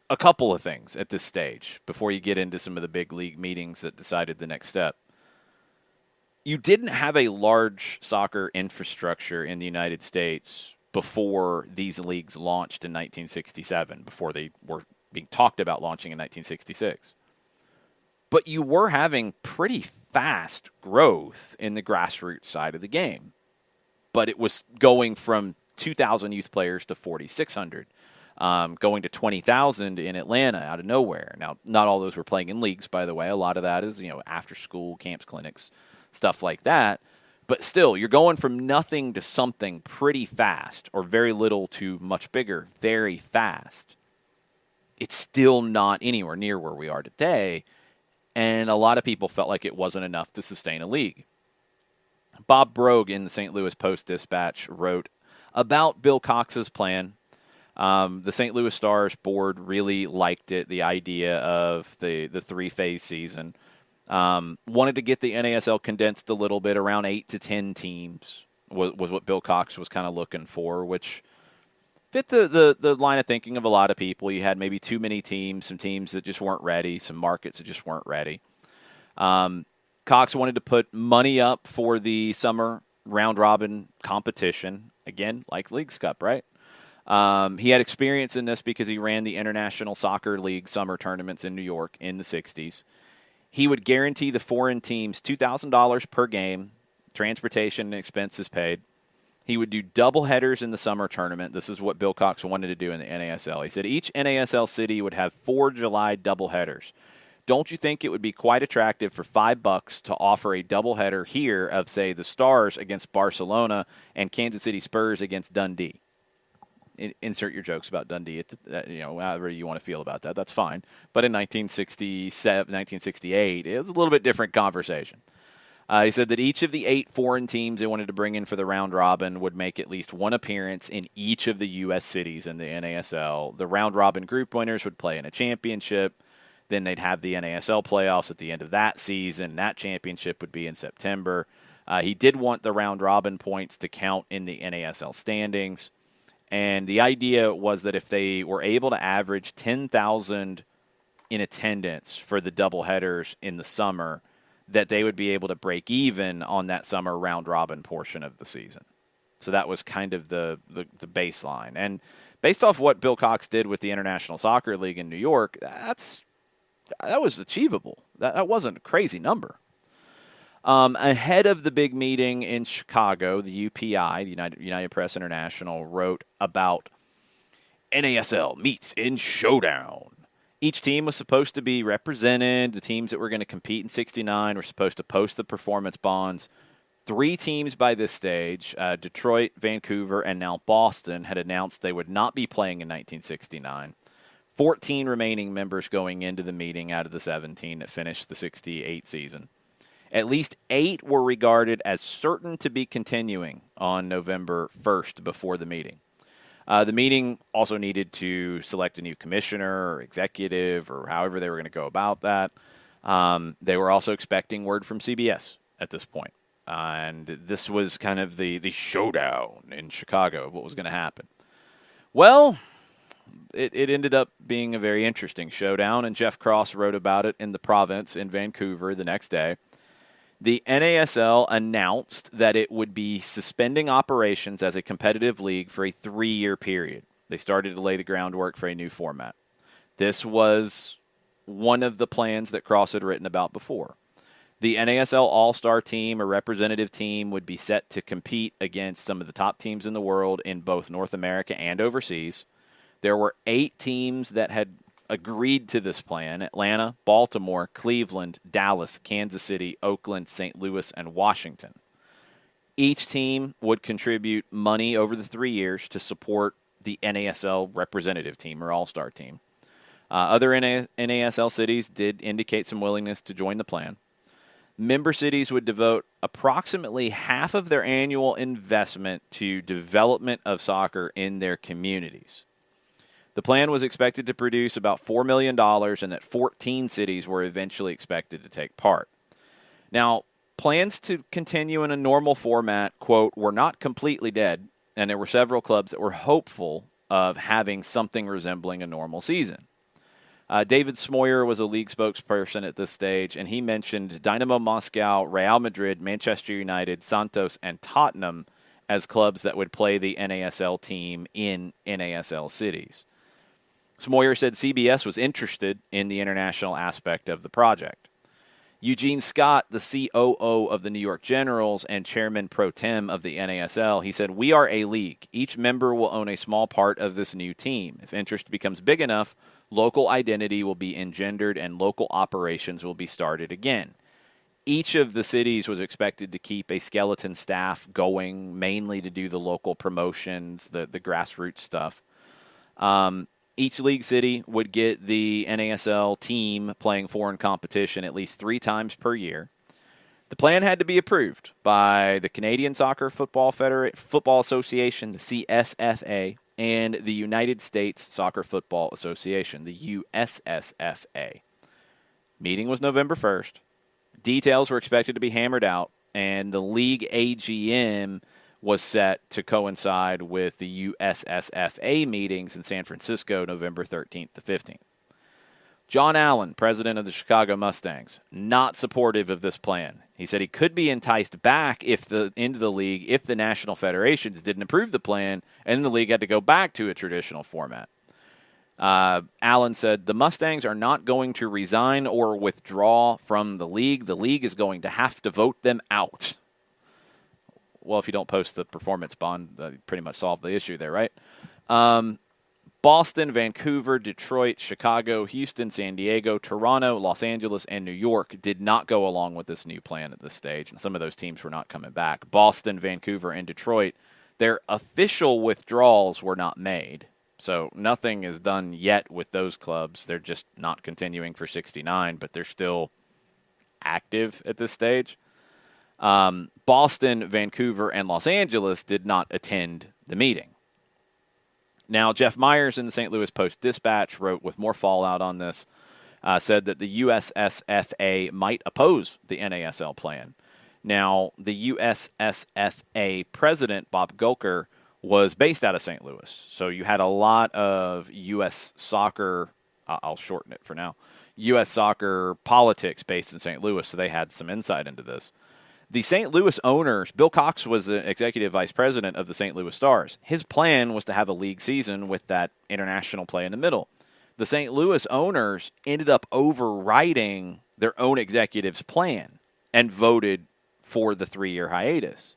a couple of things at this stage before you get into some of the big league meetings that decided the next step. You didn't have a large soccer infrastructure in the United States before these leagues launched in 1967, before they were being talked about launching in 1966. But you were having pretty fast growth in the grassroots side of the game. But it was going from 2,000 youth players to 4,600, going to 20,000 in Atlanta out of nowhere. Now, not all those were playing in leagues, by the way. A lot of that is, after school camps, clinics, stuff like that. But still, you're going from nothing to something pretty fast, or very little to much bigger very fast. It's still not anywhere near where we are today, and a lot of people felt like it wasn't enough to sustain a league. Bob Brogue in the St. Louis Post-Dispatch wrote about Bill Cox's plan. The St. Louis Stars board really liked it, the idea of the 3-phase season. Wanted to get the NASL condensed a little bit, around 8 to 10 teams was what Bill Cox was kind of looking for, which fit the line of thinking of a lot of people. You had maybe too many teams, some teams that just weren't ready, some markets that just weren't ready. Cox wanted to put money up for the summer round-robin competition, again, like Leagues Cup, right? He had experience in this because he ran the International Soccer League summer tournaments in New York in the 60s. He would guarantee the foreign teams $2,000 per game, transportation and expenses paid. He would do double headers in the summer tournament. This is what Bill Cox wanted to do in the NASL. He said each NASL city would have 4 July double headers. Don't you think it would be quite attractive for $5 to offer a doubleheader here of, say, the Stars against Barcelona and Kansas City Spurs against Dundee? Insert your jokes about Dundee, however you want to feel about that. That's fine. But in 1967, 1968, it was a little bit different conversation. He said that each of the 8 foreign teams they wanted to bring in for the round robin would make at least one appearance in each of the U.S. cities in the NASL. The round robin group winners would play in a championship. Then they'd have the NASL playoffs at the end of that season. That championship would be in September. He did want the round-robin points to count in the NASL standings. And the idea was that if they were able to average 10,000 in attendance for the doubleheaders in the summer, that they would be able to break even on that summer round-robin portion of the season. So that was kind of the baseline. And based off what Bill Cox did with the International Soccer League in New York, that was achievable. That wasn't a crazy number. Ahead of the big meeting in Chicago, the UPI, the United Press International, wrote about NASL meets in showdown. Each team was supposed to be represented. The teams that were going to compete in 69 were supposed to post the performance bonds. 3 teams by this stage, Detroit, Vancouver, and now Boston, had announced they would not be playing in 1969. 14 remaining members going into the meeting out of the 17 that finished the 68 season. At least 8 were regarded as certain to be continuing on November 1st before the meeting. The meeting also needed to select a new commissioner or executive or however they were going to go about that. They were also expecting word from CBS at this point. And this was kind of the showdown in Chicago of what was going to happen. Well, it ended up being a very interesting showdown, and Jeff Cross wrote about it in the Province in Vancouver the next day. The NASL announced that it would be suspending operations as a competitive league for a 3-year period. They started to lay the groundwork for a new format. This was one of the plans that Cross had written about before. The NASL All-Star team, or representative team, would be set to compete against some of the top teams in the world in both North America and overseas. There were 8 teams that had agreed to this plan: Atlanta, Baltimore, Cleveland, Dallas, Kansas City, Oakland, St. Louis, and Washington. Each team would contribute money over the 3 years to support the NASL representative team or all-star team. Other NASL cities did indicate some willingness to join the plan. Member cities would devote approximately half of their annual investment to development of soccer in their communities. The plan was expected to produce about $4 million, and that 14 cities were eventually expected to take part. Now, plans to continue in a normal format, quote, were not completely dead, and there were several clubs that were hopeful of having something resembling a normal season. David Smoyer was a league spokesperson at this stage, and he mentioned Dynamo Moscow, Real Madrid, Manchester United, Santos, and Tottenham as clubs that would play the NASL team in NASL cities. Smoyer said CBS was interested in the international aspect of the project. Eugene Scott, the COO of the New York Generals and chairman pro tem of the NASL, he said, "We are a league. Each member will own a small part of this new team. If interest becomes big enough, local identity will be engendered and local operations will be started again." Each of the cities was expected to keep a skeleton staff going, mainly to do the local promotions, the grassroots stuff. Each league city would get the NASL team playing foreign competition at least 3 times per year. The plan had to be approved by the Canadian Football Association, the CSFA, and the United States Soccer Football Association, the USSFA. Meeting was November 1st. Details were expected to be hammered out, and the league AGM was set to coincide with the USSFA meetings in San Francisco, November 13th to 15th. John Allen, president of the Chicago Mustangs, not supportive of this plan. He said he could be enticed back into the league if the national federations didn't approve the plan and the league had to go back to a traditional format. Allen said, the Mustangs are not going to resign or withdraw from the league. The league is going to have to vote them out. Well, if you don't post the performance bond, you pretty much solved the issue there, right? Boston, Vancouver, Detroit, Chicago, Houston, San Diego, Toronto, Los Angeles, and New York did not go along with this new plan at this stage, and some of those teams were not coming back. Boston, Vancouver, and Detroit, their official withdrawals were not made, so nothing is done yet with those clubs. They're just not continuing for 69, but they're still active at this stage. Boston, Vancouver, and Los Angeles did not attend the meeting. Now, Jeff Myers in the St. Louis Post-Dispatch wrote with more fallout on this, said that the USSFA might oppose the NASL plan. Now, the USSFA president, Bob Gulker, was based out of St. Louis. So you had a lot of U.S. soccer, I'll shorten it for now, U.S. soccer politics based in St. Louis, so they had some insight into this. The St. Louis owners, Bill Cox was the executive vice president of the St. Louis Stars. His plan was to have a league season with that international play in the middle. The St. Louis owners ended up overriding their own executive's plan and voted for the 3-year hiatus.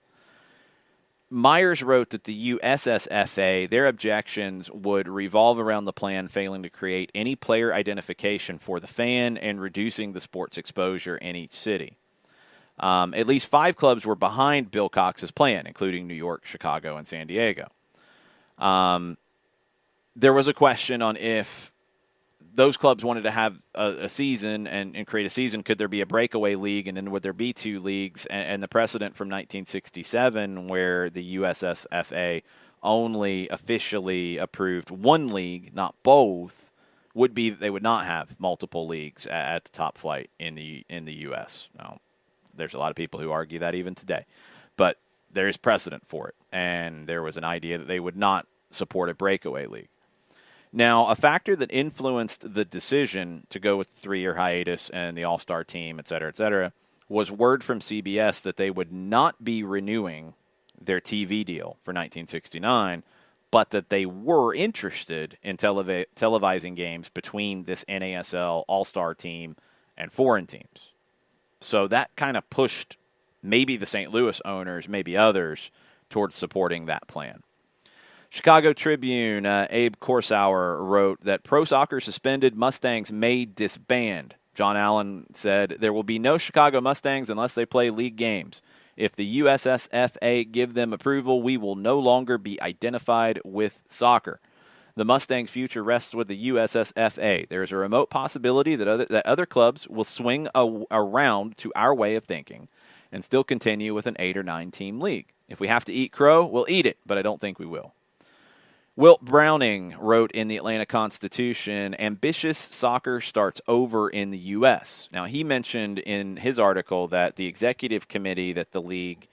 Myers wrote that the USSFA, their objections would revolve around the plan failing to create any player identification for the fan and reducing the sport's exposure in each city. At least 5 clubs were behind Bill Cox's plan, including New York, Chicago, and San Diego. There was a question on if those clubs wanted to have a season and create a season, could there be a breakaway league, and then would there be 2 leagues? And the precedent from 1967, where the USSFA only officially approved 1 league, not both, would be that they would not have multiple leagues at the top flight in the U.S. Now, there's a lot of people who argue that even today. But there is precedent for it. And there was an idea that they would not support a breakaway league. Now, a factor that influenced the decision to go with the 3-year hiatus and the all-star team, et cetera, was word from CBS that they would not be renewing their TV deal for 1969, but that they were interested in televising games between this NASL all-star team and foreign teams. So that kind of pushed maybe the St. Louis owners, maybe others, towards supporting that plan. Chicago Tribune, Abe Korsauer wrote that pro soccer suspended, Mustangs may disband. John Allen said, there will be no Chicago Mustangs unless they play league games. If the USSFA give them approval, we will no longer be identified with soccer. The Mustangs' future rests with the USSFA. There is a remote possibility that other clubs will swing around to our way of thinking and still continue with an 8 or 9 team league. If we have to eat crow, we'll eat it, but I don't think we will. Wilt Browning wrote in the Atlanta Constitution, ambitious soccer starts over in the U.S. Now, he mentioned in his article that the executive committee that the league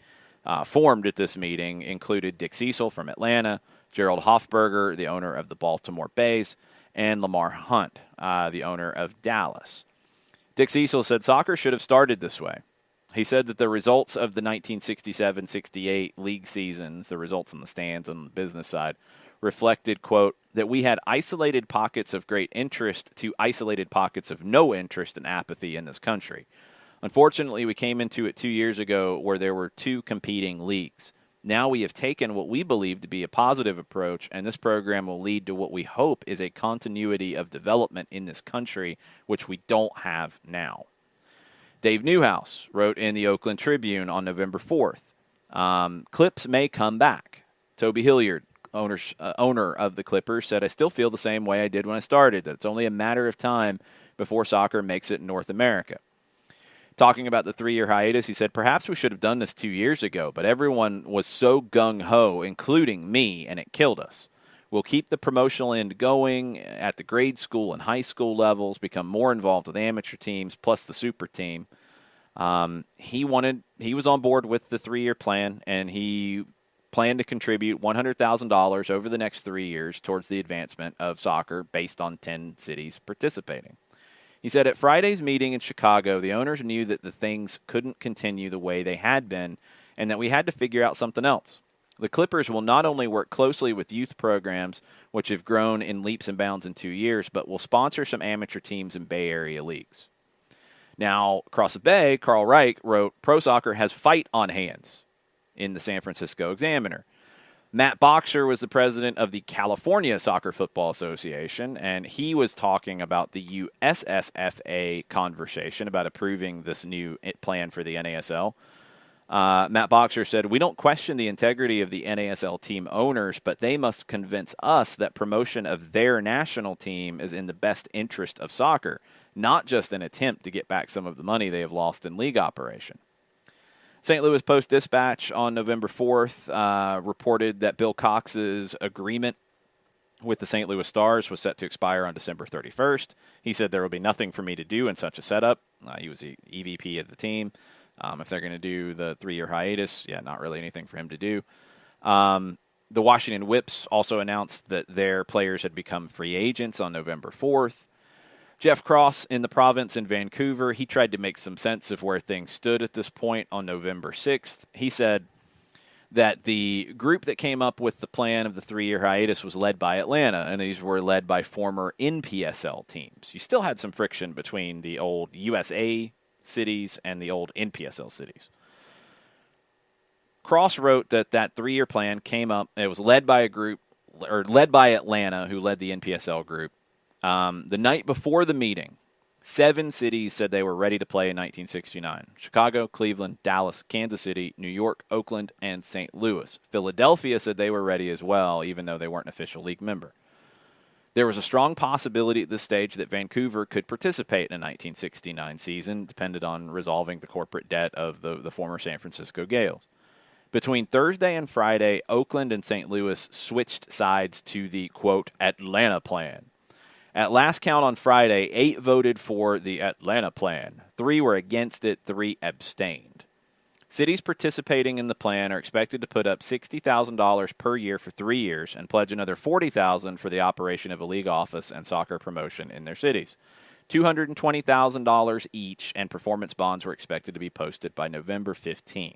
formed at this meeting included Dick Cecil from Atlanta, Gerald Hofberger, the owner of the Baltimore Bays, and Lamar Hunt, the owner of Dallas. Dick Cecil said soccer should have started this way. He said that the results of the 1967-68 league seasons, the results in the stands on the business side, reflected, quote, that we had isolated pockets of great interest to isolated pockets of no interest and apathy in this country. Unfortunately, we came into it 2 years ago where there were 2 competing leagues. Now we have taken what we believe to be a positive approach, and this program will lead to what we hope is a continuity of development in this country, which we don't have now. Dave Newhouse wrote in the Oakland Tribune on November 4th, Clips may come back. Toby Hilliard, owner of the Clippers, said, I still feel the same way I did when I started, that it's only a matter of time before soccer makes it in North America. Talking about the 3-year hiatus, he said, perhaps we should have done this 2 years ago, but everyone was so gung-ho, including me, and it killed us. We'll keep the promotional end going at the grade school and high school levels, become more involved with amateur teams, plus the super team. He was on board with the 3-year plan, and he plan to contribute $100,000 over the next 3 years towards the advancement of soccer based on 10 cities participating. He said at Friday's meeting in Chicago, the owners knew that the things couldn't continue the way they had been and that we had to figure out something else. The Clippers will not only work closely with youth programs, which have grown in leaps and bounds in 2 years, but will sponsor some amateur teams in Bay Area leagues. Now, across the bay, Carl Reich wrote, "Pro soccer has fight on hands," in the San Francisco Examiner. Matt Boxer was the president of the California Soccer Football Association, and he was talking about the USSFA conversation about approving this new plan for the NASL. Matt Boxer said, "We don't question the integrity of the NASL team owners, but they must convince us that promotion of their national team is in the best interest of soccer, not just an attempt to get back some of the money they have lost in league operation." St. Louis Post-Dispatch on November 4th reported that Bill Cox's agreement with the St. Louis Stars was set to expire on December 31st. He said, "There will be nothing for me to do in such a setup." He was the EVP of the team. If they're going to do the 3-year hiatus, not really anything for him to do. The Washington Whips also announced that their players had become free agents on November 4th. Jeff Cross in the province in Vancouver, he tried to make some sense of where things stood at this point on November 6th. He said that the group that came up with the plan of the 3-year hiatus was led by Atlanta, and these were led by former NPSL teams. You still had some friction between the old USA cities and the old NPSL cities. Cross wrote that 3-year plan came up, it was led by Atlanta, who led the NPSL group. The night before the meeting, 7 cities said they were ready to play in 1969. Chicago, Cleveland, Dallas, Kansas City, New York, Oakland, and St. Louis. Philadelphia said they were ready as well, even though they weren't an official league member. There was a strong possibility at this stage that Vancouver could participate in a 1969 season, depended on resolving the corporate debt of the former San Francisco Gales. Between Thursday and Friday, Oakland and St. Louis switched sides to the, quote, Atlanta plan. At last count on Friday, 8 voted for the Atlanta plan. 3 were against it, 3 abstained. Cities participating in the plan are expected to put up $60,000 per year for 3 years and pledge another $40,000 for the operation of a league office and soccer promotion in their cities. $220,000 each, and performance bonds were expected to be posted by November 15th.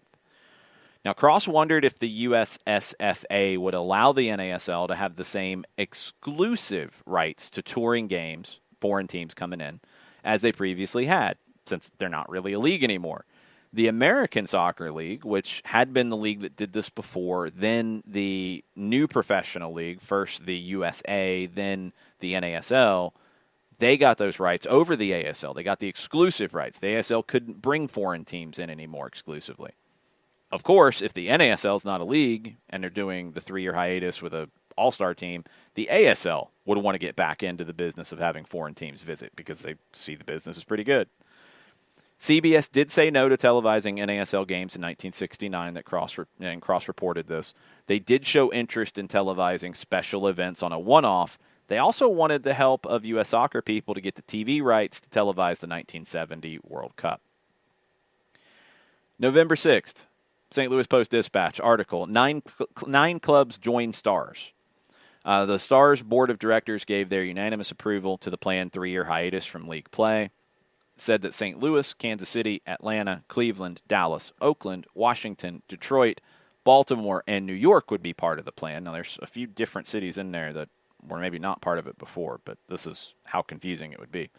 Now, Cross wondered if the USSFA would allow the NASL to have the same exclusive rights to touring games, foreign teams coming in, as they previously had, since they're not really a league anymore. The American Soccer League, which had been the league that did this before, then the new professional league, first the USA, then the NASL, they got those rights over the ASL. They got the exclusive rights. The ASL couldn't bring foreign teams in anymore exclusively. Of course, if the NASL is not a league and they're doing the 3-year hiatus with an all-star team, the ASL would want to get back into the business of having foreign teams visit because they see the business is pretty good. CBS did say no to televising NASL games in 1969. Cross reported this. They did show interest in televising special events on a one-off. They also wanted the help of U.S. soccer people to get the TV rights to televise the 1970 World Cup. November 6th. St. Louis Post-Dispatch article, 9 clubs join Stars. The Stars Board of Directors gave their unanimous approval to the planned 3-year hiatus from league play. Said that St. Louis, Kansas City, Atlanta, Cleveland, Dallas, Oakland, Washington, Detroit, Baltimore, and New York would be part of the plan. Now, there's a few different cities in there that were maybe not part of it before, but this is how confusing it would be.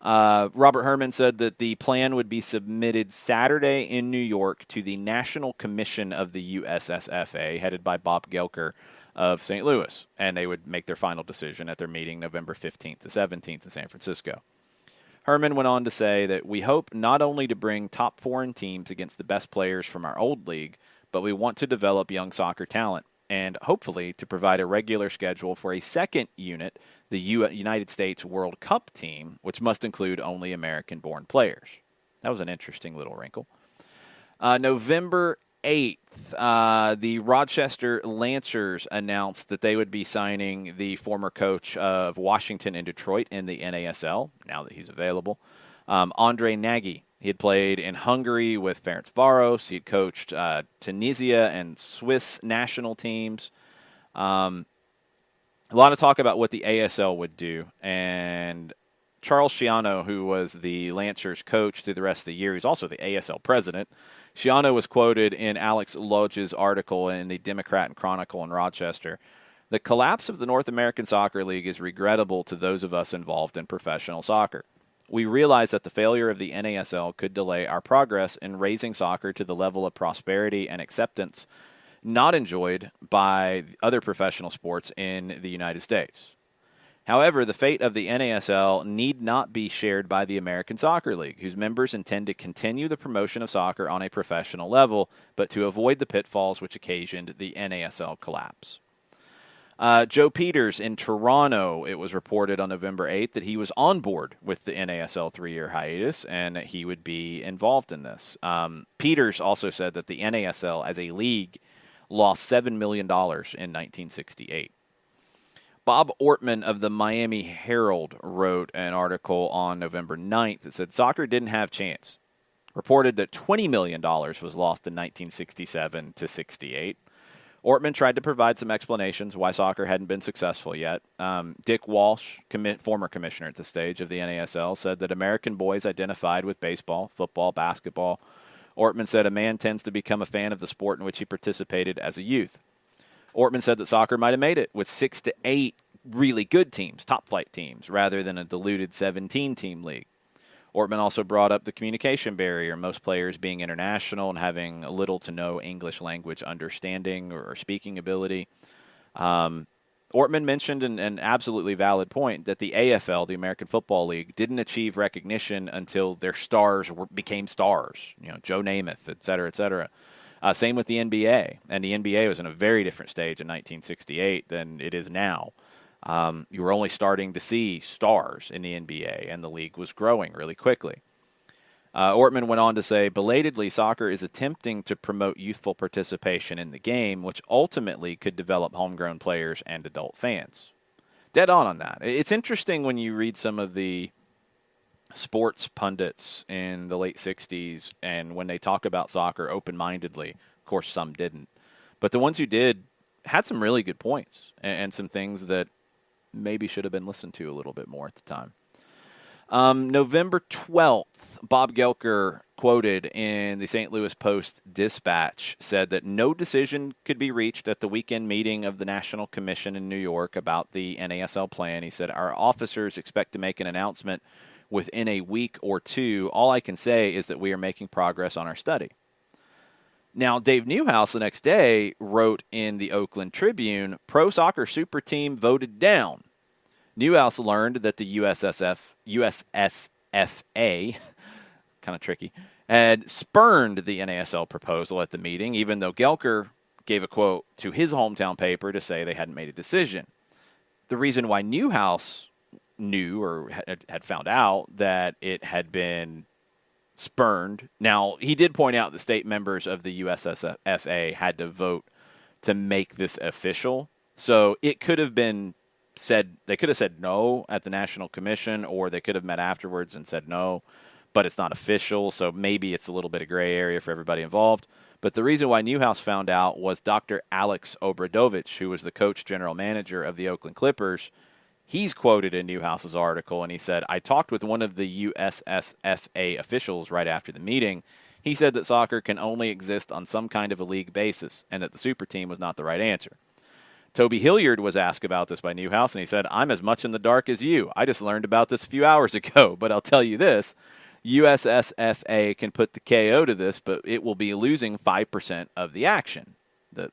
Robert Herman said that the plan would be submitted Saturday in New York to the National Commission of the USSFA, headed by Bob Gelker of St. Louis, and they would make their final decision at their meeting November 15th to 17th in San Francisco. Herman went on to say that we hope not only to bring top foreign teams against the best players from our old league, but we want to develop young soccer talent and hopefully to provide a regular schedule for a second unit, the United States World Cup team, which must include only American-born players. That was an interesting little wrinkle. November 8th, the Rochester Lancers announced that they would be signing the former coach of Washington and Detroit in the NASL, now that he's available, Andre Nagy. He had played in Hungary with Ferencváros. He had coached Tunisia and Swiss national teams. A lot of talk about what the ASL would do. And Charles Schiano, who was the Lancers coach through the rest of the year, he's also the ASL president. Schiano was quoted in Alex Lodge's article in the Democrat and Chronicle in Rochester. The collapse of the North American Soccer League is regrettable to those of us involved in professional soccer. We realize that the failure of the NASL could delay our progress in raising soccer to the level of prosperity and acceptance not enjoyed by other professional sports in the United States. However, the fate of the NASL need not be shared by the American Soccer League, whose members intend to continue the promotion of soccer on a professional level, but to avoid the pitfalls which occasioned the NASL collapse. Joe Peters in Toronto, it was reported on November 8th that he was on board with the NASL 3-year hiatus and that he would be involved in this. Peters also said that the NASL as a league lost $7 million in 1968. Bob Ortman of the Miami Herald wrote an article on November 9th that said soccer didn't have chance. Reported that $20 million was lost in 1967 to 68. Ortman tried to provide some explanations why soccer hadn't been successful yet. Dick Walsh, former commissioner at the stage of the NASL, said that American boys identified with baseball, football, basketball. Ortman said a man tends to become a fan of the sport in which he participated as a youth. Ortman said that soccer might have made it with 6 to 8 really good teams, top-flight teams, rather than a diluted 17-team league. Ortman also brought up the communication barrier, most players being international and having little to no English language understanding or speaking ability. Ortman mentioned an absolutely valid point that the AFL, the American Football League, didn't achieve recognition until their stars became stars. Joe Namath, et cetera, et cetera. Same with the NBA, and the NBA was in a very different stage in 1968 than it is now. You were only starting to see stars in the NBA, and the league was growing really quickly. Ortman went on to say, belatedly, soccer is attempting to promote youthful participation in the game, which ultimately could develop homegrown players and adult fans. Dead on that. It's interesting when you read some of the sports pundits in the late 60s, and when they talk about soccer open-mindedly, of course some didn't, but the ones who did had some really good points and some things that maybe should have been listened to a little bit more at the time. November 12th, Bob Gelker, quoted in the St. Louis Post-Dispatch, said that no decision could be reached at the weekend meeting of the National Commission in New York about the NASL plan. He said, our officers expect to make an announcement within a week or two. All I can say is that we are making progress on our study. Now, Dave Newhouse the next day wrote in the Oakland Tribune, Pro Soccer Super Team voted down. Newhouse learned that the USSFA, kind of tricky, had spurned the NASL proposal at the meeting, even though Gelker gave a quote to his hometown paper to say they hadn't made a decision. The reason why Newhouse knew or had found out that it had been spurned. Now, he did point out the state members of the USSFA had to vote to make this official. So it could have been said, they could have said no at the National Commission, or they could have met afterwards and said no, but it's not official. So maybe it's a little bit of gray area for everybody involved. But the reason why Newhouse found out was Dr. Alex Obradovich, who was the coach general manager of the Oakland Clippers. He's quoted in Newhouse's article, and he said, I talked with one of the USSFA officials right after the meeting. He said that soccer can only exist on some kind of a league basis, and that the super team was not the right answer. Toby Hilliard was asked about this by Newhouse, and he said, I'm as much in the dark as you. I just learned about this a few hours ago, but I'll tell you this. USSFA can put the KO to this, but it will be losing 5% of the action. The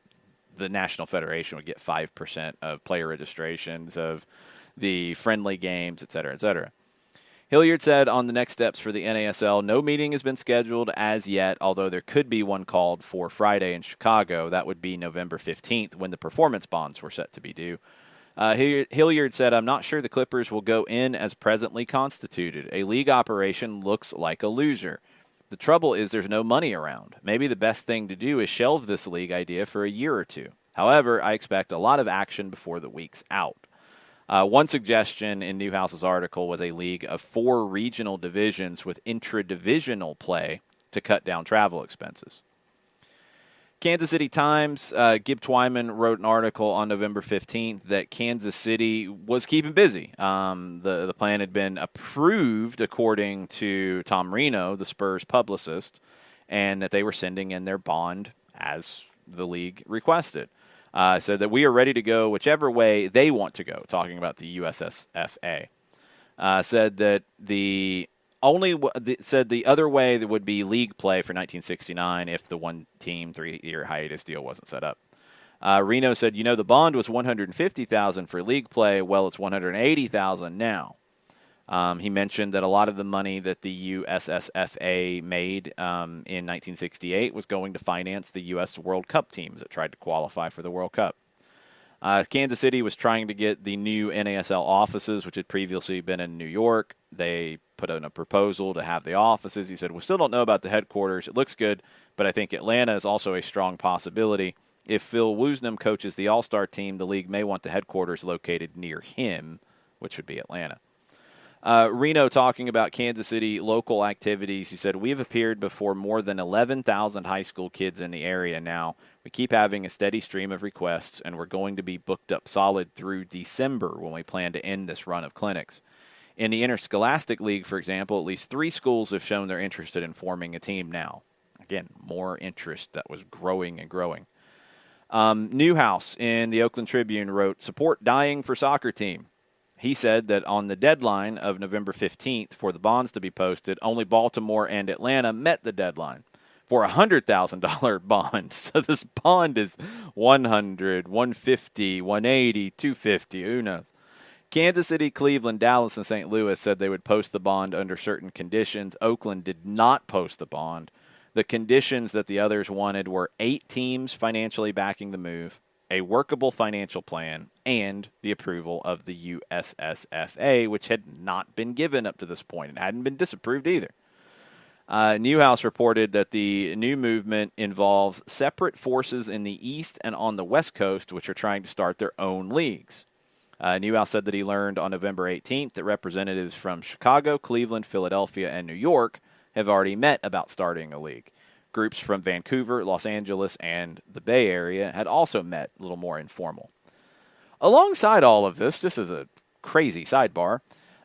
National Federation would get 5% of player registrations, of the friendly games, et cetera, et cetera. Hilliard said on the next steps for the NASL, no meeting has been scheduled as yet, although there could be one called for Friday in Chicago. That would be November 15th, when the performance bonds were set to be due. Hilliard said, I'm not sure the Clippers will go in as presently constituted. A league operation looks like a loser. The trouble is there's no money around. Maybe the best thing to do is shelve this league idea for a year or two. However, I expect a lot of action before the week's out. One suggestion in Newhouse's article was a league of 4 regional divisions with intra-divisional play to cut down travel expenses. Kansas City Times, Gib Twyman wrote an article on November 15th that Kansas City was keeping busy. The plan had been approved according to Tom Reno, the Spurs publicist, and that they were sending in their bond as the league requested. Said that we are ready to go whichever way they want to go, talking about the USSFA. Said that the other way that would be league play for 1969 if the one-team 3-year hiatus deal wasn't set up. Reno said, the bond was $150,000 for league play. Well, it's $180,000 now. He mentioned that a lot of the money that the USSFA made in 1968 was going to finance the U.S. World Cup teams that tried to qualify for the World Cup. Kansas City was trying to get the new NASL offices, which had previously been in New York. They put in a proposal to have the offices. He said, we still don't know about the headquarters. It looks good, but I think Atlanta is also a strong possibility. If Phil Woosnam coaches the All-Star team, the league may want the headquarters located near him, which would be Atlanta. Reno talking about Kansas City local activities. He said, we have appeared before more than 11,000 high school kids in the area now. We keep having a steady stream of requests, and we're going to be booked up solid through December when we plan to end this run of clinics. In the Interscholastic League, for example, at least 3 schools have shown they're interested in forming a team now. Again, more interest that was growing and growing. Newhouse in the Oakland Tribune wrote, support dying for soccer team. He said that on the deadline of November 15th for the bonds to be posted, only Baltimore and Atlanta met the deadline for a $100,000 bond. So this bond is $100, $150, $180, $250, who knows. Kansas City, Cleveland, Dallas, and St. Louis said they would post the bond under certain conditions. Oakland did not post the bond. The conditions that the others wanted were 8 teams financially backing the move, a workable financial plan, and the approval of the USSFA, which had not been given up to this point and hadn't been disapproved either. Newhouse reported that the new movement involves separate forces in the East and on the West Coast, which are trying to start their own leagues. Newhouse said that he learned on November 18th that representatives from Chicago, Cleveland, Philadelphia, and New York have already met about starting a league. Groups from Vancouver, Los Angeles, and the Bay Area had also met, a little more informal. Alongside all of this is a crazy sidebar,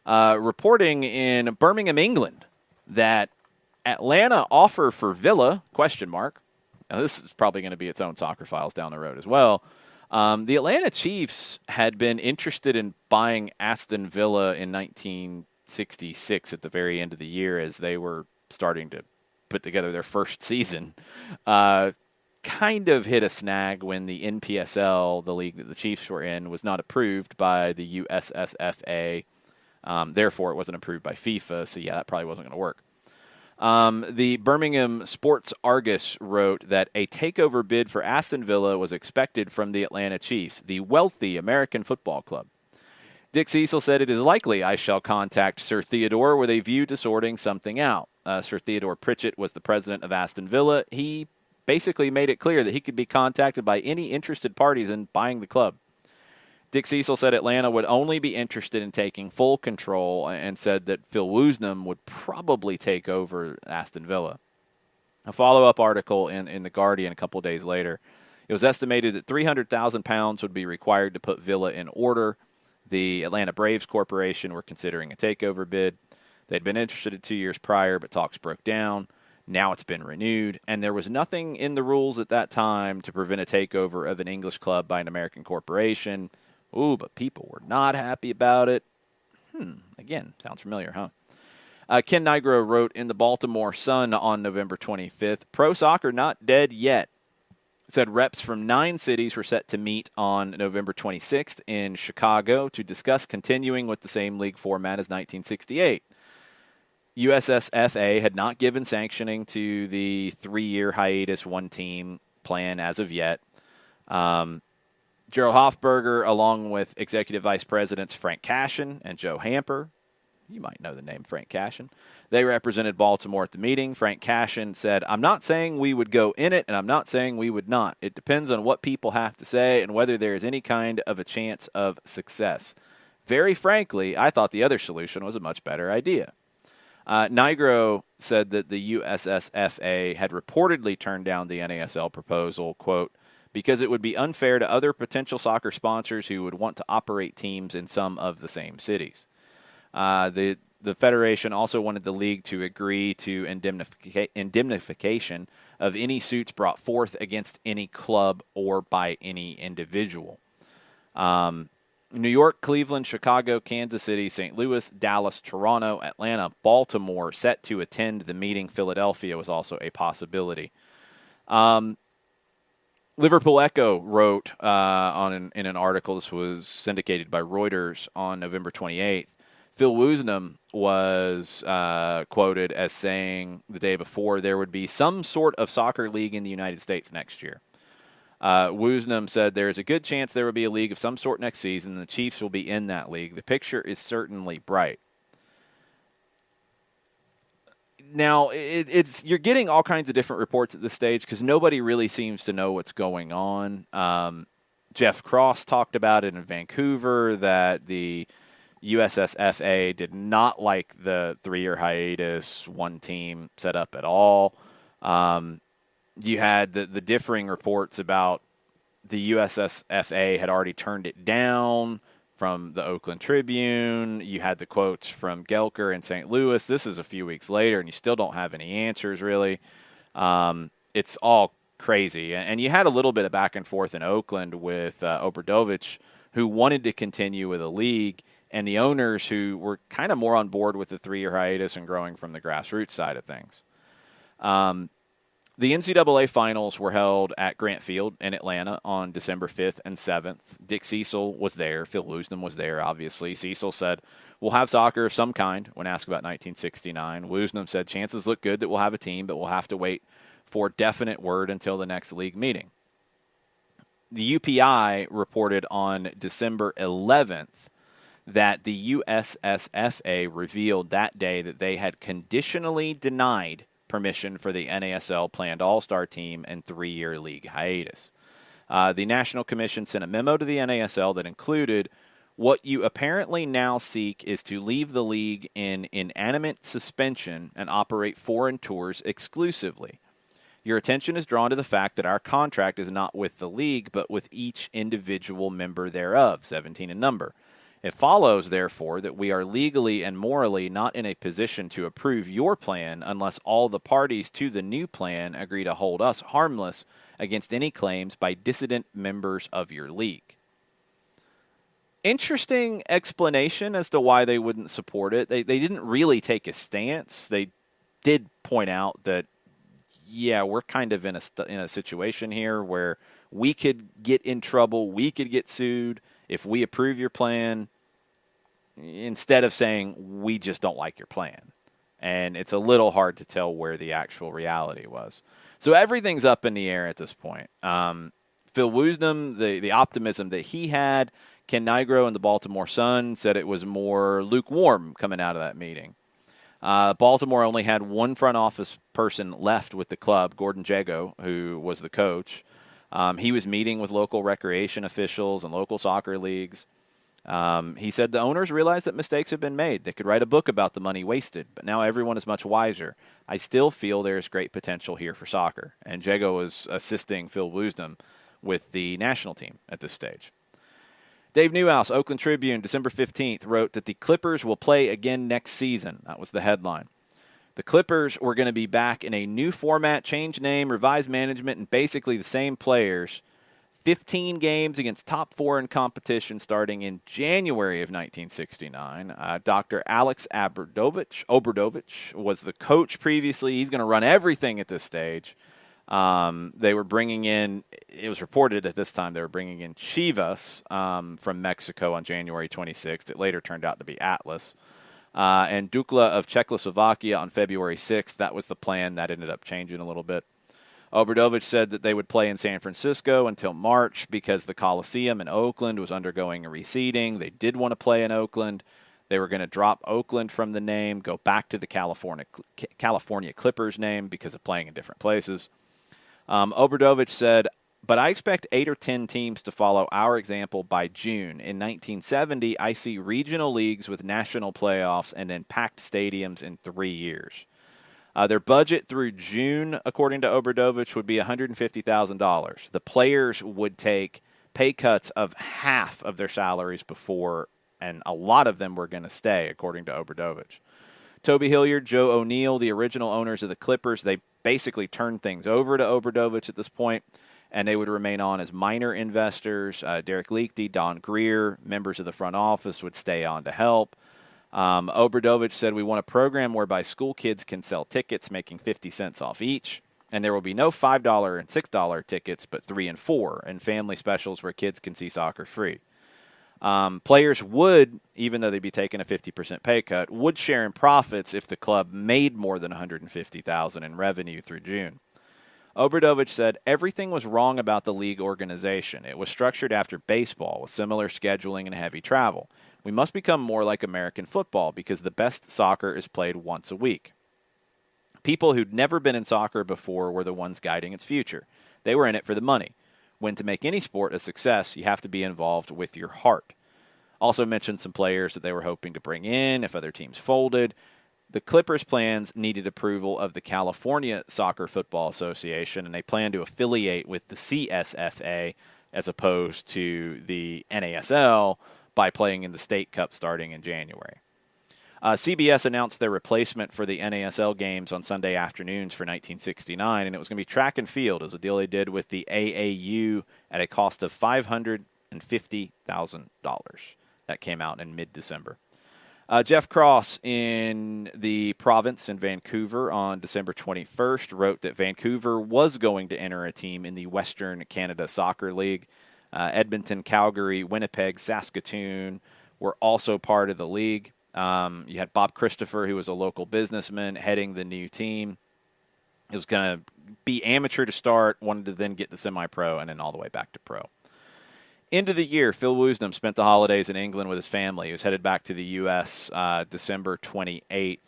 reporting in Birmingham, England, that Atlanta offer for Villa, ? Now this is probably going to be its own Soccer Files down the road as well. The Atlanta Chiefs had been interested in buying Aston Villa in 1966 at the very end of the year as they were starting to put together their first season. Kind of hit a snag when the NPSL, the league that the Chiefs were in, was not approved by the USSFA. Therefore, it wasn't approved by FIFA. So, yeah, that probably wasn't going to work. The Birmingham Sports Argus wrote that a takeover bid for Aston Villa was expected from the Atlanta Chiefs, the wealthy American football club. Dick Cecil said, it is likely I shall contact Sir Theodore with a view to sorting something out. Sir Theodore Pritchett was the president of Aston Villa. He basically made it clear that he could be contacted by any interested parties in buying the club. Dick Cecil said Atlanta would only be interested in taking full control and said that Phil Woosnam would probably take over Aston Villa. A follow-up article in The Guardian a couple days later, it was estimated that £300,000 would be required to put Villa in order. The Atlanta Braves Corporation were considering a takeover bid. They'd been interested 2 years prior, but talks broke down. Now it's been renewed, and there was nothing in the rules at that time to prevent a takeover of an English club by an American corporation. Ooh, but people were not happy about it. Again, sounds familiar, huh? Ken Nigro wrote in the Baltimore Sun on November 25th, pro soccer not dead yet. It said reps from 9 cities were set to meet on November 26th in Chicago to discuss continuing with the same league format as 1968. USSFA had not given sanctioning to the 3-year hiatus one-team plan as of yet. Gerald Hofberger, along with Executive Vice Presidents Frank Cashin and Joe Hamper, you might know the name Frank Cashin, they represented Baltimore at the meeting. Frank Cashin said, I'm not saying we would go in it, and I'm not saying we would not. It depends on what people have to say and whether there is any kind of a chance of success. Very frankly, I thought the other solution was a much better idea. Nigro said that the USSFA had reportedly turned down the NASL proposal, quote, because it would be unfair to other potential soccer sponsors who would want to operate teams in some of the same cities. The federation also wanted the league to agree to indemnification of any suits brought forth against any club or by any individual. New York, Cleveland, Chicago, Kansas City, St. Louis, Dallas, Toronto, Atlanta, Baltimore set to attend the meeting. Philadelphia was also a possibility. Liverpool Echo wrote in an article, this was syndicated by Reuters on November 28th, Phil Woosnam was quoted as saying the day before there would be some sort of soccer league in the United States next year. Woosnam said there is a good chance there will be a league of some sort next season, and the Chiefs will be in that league. The picture is certainly bright. Now, you're getting all kinds of different reports at this stage because nobody really seems to know what's going on. Jeff Cross talked about it in Vancouver, that the USSFA did not like the 3-year hiatus, one team set up at all. You had the differing reports about the USSFA had already turned it down from the Oakland Tribune. You had the quotes from Gelker in St. Louis. This is a few weeks later, and you still don't have any answers, really. It's all crazy. And you had a little bit of back and forth in Oakland with Obradovic, who wanted to continue with the league, and the owners who were kind of more on board with the 3-year hiatus and growing from the grassroots side of things. The NCAA finals were held at Grant Field in Atlanta on December 5th and 7th. Dick Cecil was there. Phil Woosnam was there, obviously. Cecil said, we'll have soccer of some kind when asked about 1969. Woosnam said, chances look good that we'll have a team, but we'll have to wait for definite word until the next league meeting. The UPI reported on December 11th that the USSFA revealed that day that they had conditionally denied permission for the NASL planned all-star team and 3-year league hiatus. The National Commission sent a memo to the NASL that included, what you apparently now seek is to leave the league in inanimate suspension and operate foreign tours exclusively. Your attention is drawn to the fact that our contract is not with the league, but with each individual member thereof, 17 in number. It follows, therefore, that we are legally and morally not in a position to approve your plan unless all the parties to the new plan agree to hold us harmless against any claims by dissident members of your league. Interesting explanation as to why they wouldn't support it. They didn't really take a stance. They did point out that, yeah, we're kind of in a situation here where we could get in trouble, we could get sued if we approve your plan, instead of saying we just don't like your plan. And it's a little hard to tell where the actual reality was. So everything's up in the air at this point. Phil Woosnam, the optimism that he had, Ken Nigro and the Baltimore Sun said it was more lukewarm coming out of that meeting. Baltimore only had one front office person left with the club, Gordon Jago, who was the coach. He was meeting with local recreation officials and local soccer leagues. He said the owners realized that mistakes have been made. They could write a book about the money wasted, but now everyone is much wiser. I still feel there is great potential here for soccer. And Jago was assisting Phil Woosnam with the national team at this stage. Dave Newhouse, Oakland Tribune, December 15th, wrote that the Clippers will play again next season. That was the headline. The Clippers were going to be back in a new format, changed name, revised management, and basically the same players. 15 games against top foreign competition starting in January of 1969. Dr. Alex Obradovic was the coach previously. He's going to run everything at this stage. They were bringing in, it was reported at this time, they were bringing in Chivas from Mexico on January 26th. It later turned out to be Atlas. And Dukla of Czechoslovakia on February 6th. That was the plan. That ended up changing a little bit. Obradovic said that they would play in San Francisco until March because the Coliseum in Oakland was undergoing a reseeding. They did want to play in Oakland. They were going to drop Oakland from the name, go back to the California Clippers name because of playing in different places. Obradovic said, but I expect 8 or 10 teams to follow our example by June. In 1970, I see regional leagues with national playoffs and then packed stadiums in 3 years. Their budget through June, according to Obradovich, would be $150,000. The players would take pay cuts of half of their salaries before, and a lot of them were going to stay, according to Obradovich. Toby Hilliard, Joe O'Neill, the original owners of the Clippers, they basically turned things over to Obradovich at this point, and they would remain on as minor investors. Derek Leakey, Don Greer, members of the front office would stay on to help. Obradovich said, we want a program whereby school kids can sell tickets, making 50 cents off each. And there will be no $5 and $6 tickets, but $3 and $4, and family specials where kids can see soccer free. Players would, even though they'd be taking a 50% pay cut, would share in profits if the club made more than $150,000 in revenue through June. Obradovich said everything was wrong about the league organization. It was structured after baseball with similar scheduling and heavy travel. We must become more like American football because the best soccer is played once a week. People who'd never been in soccer before were the ones guiding its future. They were in it for the money. When to make any sport a success, you have to be involved with your heart. Also mentioned some players that they were hoping to bring in if other teams folded. The Clippers' plans needed approval of the California Soccer Football Association, and they plan to affiliate with the CSFA as opposed to the NASL by playing in the State Cup starting in January. CBS announced their replacement for the NASL games on Sunday afternoons for 1969, and it was going to be track and field. It was a deal they did with the AAU at a cost of $550,000. That came out in mid-December. Jeff Cross in the province in Vancouver on December 21st wrote that Vancouver was going to enter a team in the Western Canada Soccer League. Edmonton, Calgary, Winnipeg, Saskatoon were also part of the league. You had Bob Christopher, who was a local businessman, heading the new team. It was going to be amateur to start, wanted to then get to semi-pro, and then all the way back to pro. End of the year, Phil Woosnam spent the holidays in England with his family. He was headed back to the U.S. December 28th.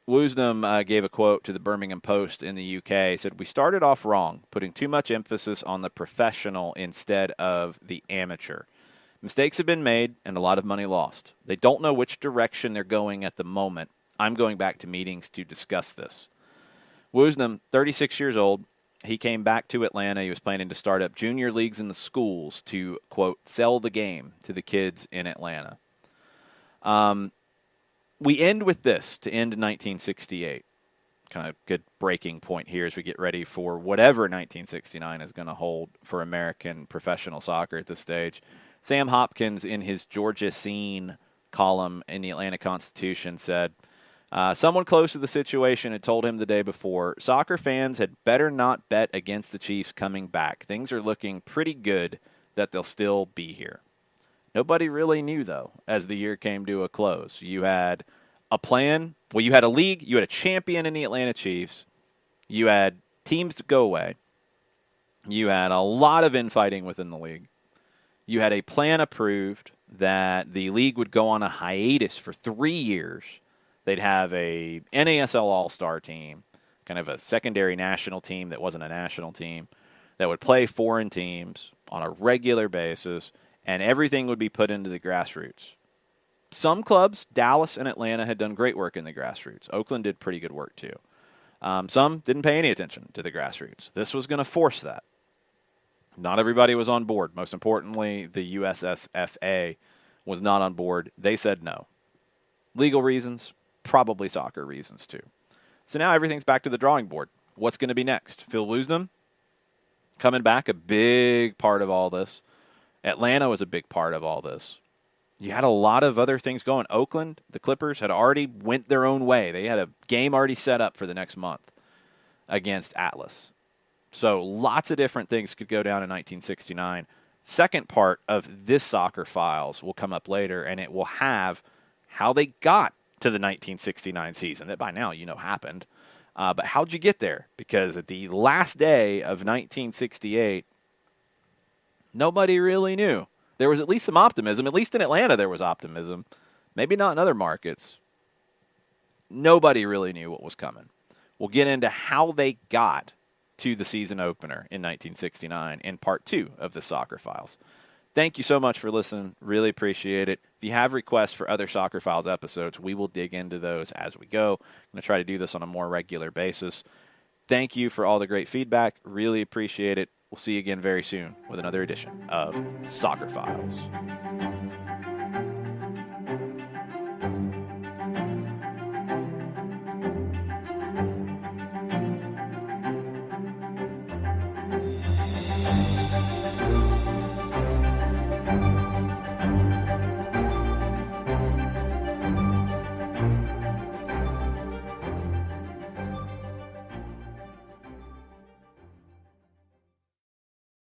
Woosnam gave a quote to the Birmingham Post in the U.K. He said, "We started off wrong, putting too much emphasis on the professional instead of the amateur. Mistakes have been made and a lot of money lost. They don't know which direction they're going at the moment. I'm going back to meetings to discuss this." Woosnam, 36 years old, he came back to Atlanta. He was planning to start up junior leagues in the schools to, quote, sell the game to the kids in Atlanta. We end with this to end 1968. Kind of good breaking point here as we get ready for whatever 1969 is going to hold for American professional soccer at this stage. Sam Hopkins, in his Georgia Scene column in the Atlanta Constitution, said, someone close to the situation had told him the day before, soccer fans had better not bet against the Chiefs coming back. Things are looking pretty good that they'll still be here. Nobody really knew, though, as the year came to a close. You had a plan. Well, you had a league. You had a champion in the Atlanta Chiefs. You had teams to go away. You had a lot of infighting within the league. You had a plan approved that the league would go on a hiatus for 3 years. They'd have a NASL All-Star team, kind of a secondary national team that wasn't a national team, that would play foreign teams on a regular basis, and everything would be put into the grassroots. Some clubs, Dallas and Atlanta, had done great work in the grassroots. Oakland did pretty good work, too. Some didn't pay any attention to the grassroots. This was going to force that. Not everybody was on board. Most importantly, the USSFA was not on board. They said no. Legal reasons, probably soccer reasons, too. So now everything's back to the drawing board. What's going to be next? Phil Woosnam coming back, a big part of all this. Atlanta was a big part of all this. You had a lot of other things going. Oakland, the Clippers, had already went their own way. They had a game already set up for the next month against Atlas. So lots of different things could go down in 1969. Second part of this Soccer Files will come up later, and it will have how they got to the 1969 season that by now you know happened. But how'd you get there? Because at the last day of 1968, nobody really knew. There was at least some optimism. At least in Atlanta there was optimism. Maybe not in other markets. Nobody really knew what was coming. We'll get into how they got to the season opener in 1969 in part 2 of the Soccer Files. Thank you so much for listening. Really appreciate it. If you have requests for other Soccer Files episodes, we will dig into those as we go. I'm going to try to do this on a more regular basis. Thank you for all the great feedback. Really appreciate it. We'll see you again very soon with another edition of Soccer Files.